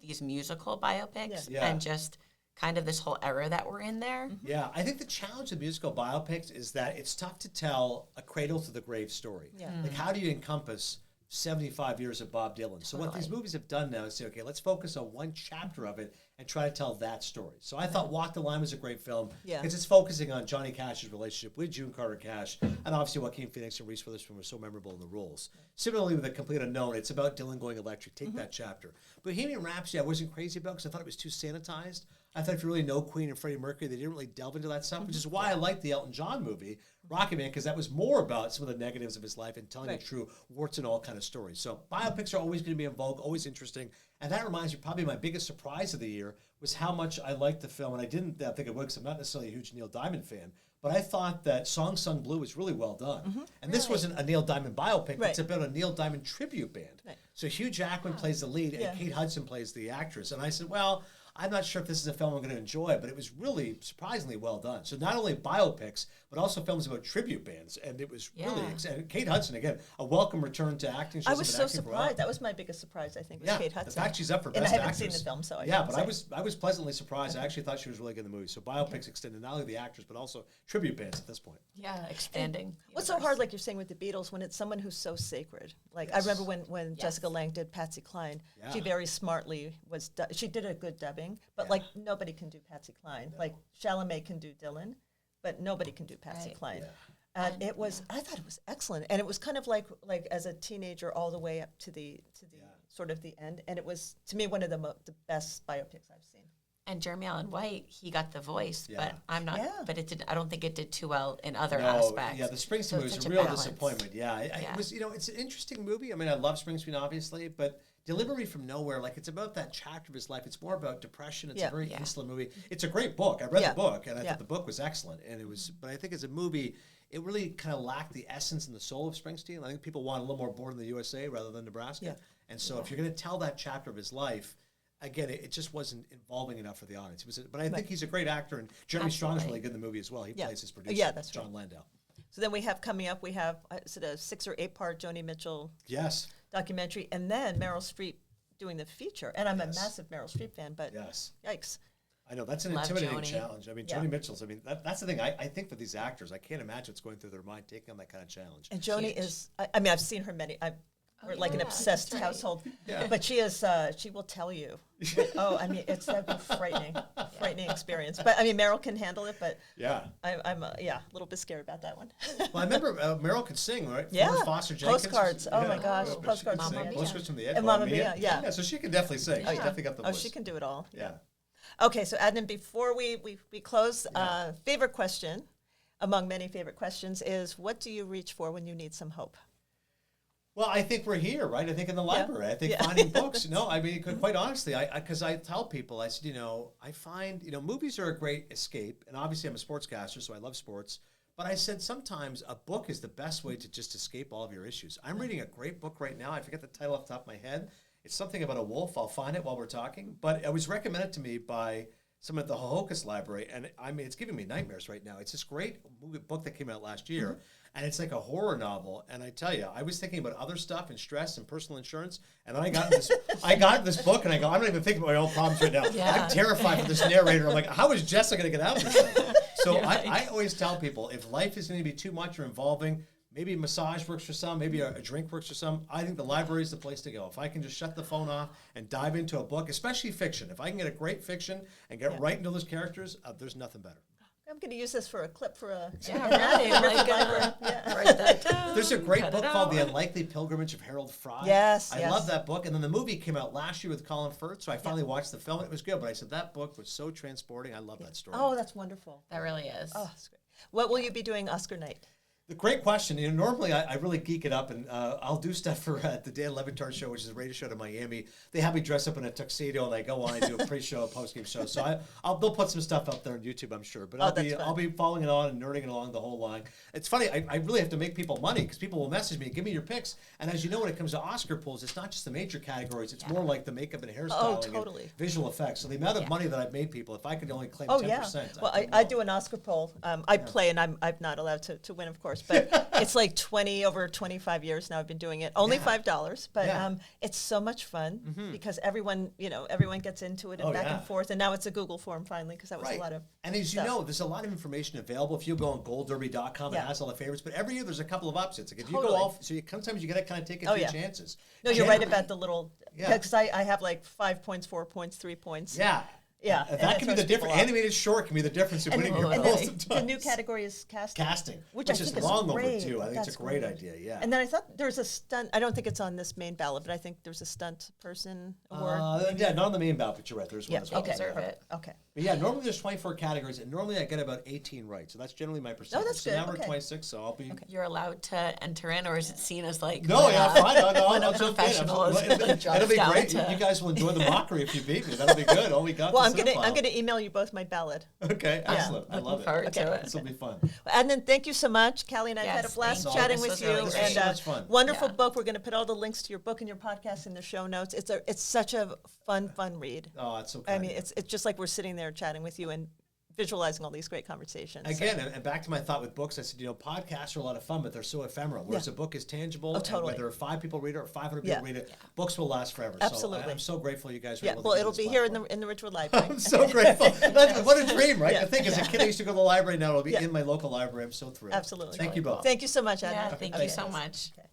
these musical biopics and just kind of this whole era that we're in there. Yeah, I think the challenge of musical biopics is that it's tough to tell a cradle to the grave story. Like, how do you encompass 75 years of Bob Dylan? So what these movies have done now is say, okay, let's focus on one chapter of it and try to tell that story. So I thought Walk the Line was a great film because it's focusing on Johnny Cash's relationship with June Carter Cash, and obviously Joaquin Phoenix and Reese Witherspoon were so memorable in the roles. Similarly with A Complete Unknown, it's about Dylan going electric. Take that chapter. Bohemian Rhapsody I wasn't crazy about because I thought it was too sanitized. I thought if you really know Queen and Freddie Mercury, they didn't really delve into that stuff, which is why I liked the Elton John movie, Rocket Man, because that was more about some of the negatives of his life and telling Right. a true warts and all kind of stories. So biopics are always going to be in vogue, always interesting. And that reminds me, probably my biggest surprise of the year was how much I liked the film. And I didn't think it would, because I'm not necessarily a huge Neil Diamond fan. But I thought that Song Sung Blue was really well done. And this wasn't a Neil Diamond biopic. Right. It's about a Neil Diamond tribute band. Right. So Hugh Jackman plays the lead, and Yeah. Kate Hudson plays the actress. And I said, well, I'm not sure if this is a film I'm going to enjoy, but it was really surprisingly well done. So not only biopics, but also films about tribute bands. And it was really exciting. Kate Hudson, again, a welcome return to acting. She's I was been so acting for a while. surprised. That was my biggest surprise, I think, was Yeah, Kate the Hudson. fact she's up for And I Best haven't Actress. seen the film, so I yeah, can't but say. I was pleasantly surprised. I actually thought she was really good in the movie. So biopics extended not only the actors, but also tribute bands at this point. Yeah, expanding. What's so hard, like you're saying with the Beatles, when it's someone who's so sacred? Like I remember when Jessica Lange did Patsy Cline, she Yeah. very smartly she did a good dubbing, but like nobody can do Patsy Cline. Like Chalamet can do Dylan, but nobody can do Patsy Right. Cline. And it was, I thought it was excellent, and it was kind of like as a teenager all the way up to the sort of the end, and it was to me one of the best biopics I've seen. And Jeremy Allen White, he got the voice, Yeah. but I'm not. Yeah. But it did. I don't think it did too well in other No, aspects. yeah, the Springsteen So movie it's was such a real balance. disappointment. Yeah, Yeah. it was. It's an interesting movie. I mean, I love Springsteen, obviously, but Delivery from Nowhere, like it's about that chapter of his life. It's more about depression. It's a very insular movie. It's a great book. I read the book, and I thought the book was excellent. And it was, but I think as a movie, it really kind of lacked the essence and the soul of Springsteen. I think people want a little more Born in the USA rather than Nebraska. Yeah. And so, if you're going to tell that chapter of his life, again, it just wasn't involving enough for the audience. It was, but I think he's a great actor, and Jeremy Strong is really good in the movie as well. He plays his producer, that's John Landau. So then we have coming up, we have is it a 6 or 8 part Joni Mitchell Yes. documentary, and then Meryl Streep doing the feature. And I'm a massive Meryl Streep fan, but Yes. yikes. I know, that's an Love intimidating Joni. challenge. I mean, Yeah. Joni Mitchell's, I mean, that's the thing. I think for these actors, I can't imagine what's going through their mind taking on that kind of challenge. And Joni Huge. is, I mean, I've seen her we're like an yeah, obsessed that's right. household. Yeah. But she is, she will tell you. I mean, that'd be frightening experience. But I mean, Meryl can handle it, but Yeah. I'm a little bit scared about that one. Well, I remember Meryl could sing, right? Yeah. Forrest Foster Jenkins. Postcards. Oh my gosh. She could Postcards sing. from the Edge. Postcards from the Edge. And Mamma Mia, yeah. Yeah, so she can definitely sing. She's definitely got the Oh, voice. she can do it all. Yeah. Okay, so Adnan, before we close, favorite question, among many favorite questions, is what do you reach for when you need some hope? Well, I think we're here, right? I think in the library. I think Yeah. finding books. No, I mean, quite honestly, because I tell people, I said, I find, movies are a great escape. And obviously I'm a sportscaster, so I love sports. But I said sometimes a book is the best way to just escape all of your issues. I'm reading a great book right now. I forget the title off the top of my head. It's something about a wolf. I'll find it while we're talking. But it was recommended to me by someone at the Hohokus Library. And I mean, it's giving me nightmares right now. It's this great book that came out last year. And it's like a horror novel. And I tell you, I was thinking about other stuff and stress and personal insurance. And then I got this book and I go, I'm not even thinking about my own problems right now. Yeah. I'm terrified for this narrator. I'm like, how is Jessica going to get out of this thing? So I always tell people, if life is going to be too much or involving, maybe massage works for some, maybe a drink works for some. I think the library is the place to go. If I can just shut the phone off and dive into a book, especially fiction, if I can get a great fiction and get right into those characters, there's nothing better. I'm going to use this for a clip for a Yeah, right. Like, write that down. There's a great cut book it called out. The Unlikely Pilgrimage of Harold Fry. Yes, I yes. love that book. And then the movie came out last year with Colin Firth, so I finally watched the film. It was good, but I said that book was so transporting. I love that story. Oh, that's wonderful. That really is. Oh, that's great. What will you be doing Oscar night? The great question. Normally I really geek it up, and I'll do stuff for the Dan Levitard show, which is a radio show to Miami. They have me dress up in a tuxedo, and I go on and do a pre-show, post-game show. So they'll put some stuff up there on YouTube, I'm sure. But I'll be following it on and nerding it along the whole line. It's funny. I really have to make people money because people will message me, give me your picks. And as you know, when it comes to Oscar pools, it's not just the major categories. It's more like the makeup and hairstyling totally. and visual effects. So the amount of money that I've made people, if I could only claim 10%. Oh, yeah. Well, I do an Oscar poll. I play, and I'm not allowed to win, of course. But it's like over 25 years now I've been doing it. Only $5, but it's so much fun because everyone gets into it and back and forth. And now it's a Google form finally because that was a lot of And as stuff. you know, there's a lot of information available. If you go on goldderby.com, it has all the favorites. But every year there's a couple of upsets. Like if you go off, sometimes you got to kind of take a few chances. No, you're right Generally- about the little, because I have like 5 points, 4 points, 3 points. Yeah. Yeah, And and that it can be the throws people difference. off. Animated short can be the difference in winning your And goal then the sometimes. new category is casting. Casting, Which which I is think is long great. overdue. I think it's That's a great great. idea. Yeah. And then I thought there was a stunt. I don't think it's on this main ballot, but I think there's a stunt person award. Yeah, not on the main ballot, but you're right. There's one Yeah, as well. okay. Deserve Yeah. it. Okay. But yeah, normally there's 24 categories, and normally I get about 18 right. So that's generally my percentage. that's So good, now we're okay. 26, so I'll be. You're allowed to enter in, or is it seen as like No, yeah, fine. No, when a I'll jump in. professional is Absolutely. like drops It'll be down great. to- You guys will enjoy the mockery if you beat me. That'll be good. Oh, we got Well, the I'm Cinephile. gonna email you both my ballot. Okay, excellent. I looking love it. forward to it. This will be fun. And then thank you so much. Callie and I have had a Yes, blast thank you. chatting This with was really you. great. And So much fun. wonderful Yeah. book. We're going to put all the links to your book and your podcast in the show notes. It's such a fun read. Oh, it's so I kind. mean, it's just like we're sitting there chatting with you and visualizing all these great conversations. Again, and back to my thought with books, I said, podcasts are a lot of fun, but they're so ephemeral. Whereas a book is tangible, and totally. whether 5 people read it or 500 Yeah. people read it, books will last forever. Absolutely. So I'm so grateful you guys were Yeah, able to well, do it'll this be here in platform. the Ridgewood Library. I'm so grateful. What a dream, right? Yeah. I think as a kid, I used to go to the library. Now it'll be Yeah. in my local library. I'm so thrilled. Absolutely. Thank you both. Thank you so much, Adnan. Yeah, thank Okay. you so much. Okay.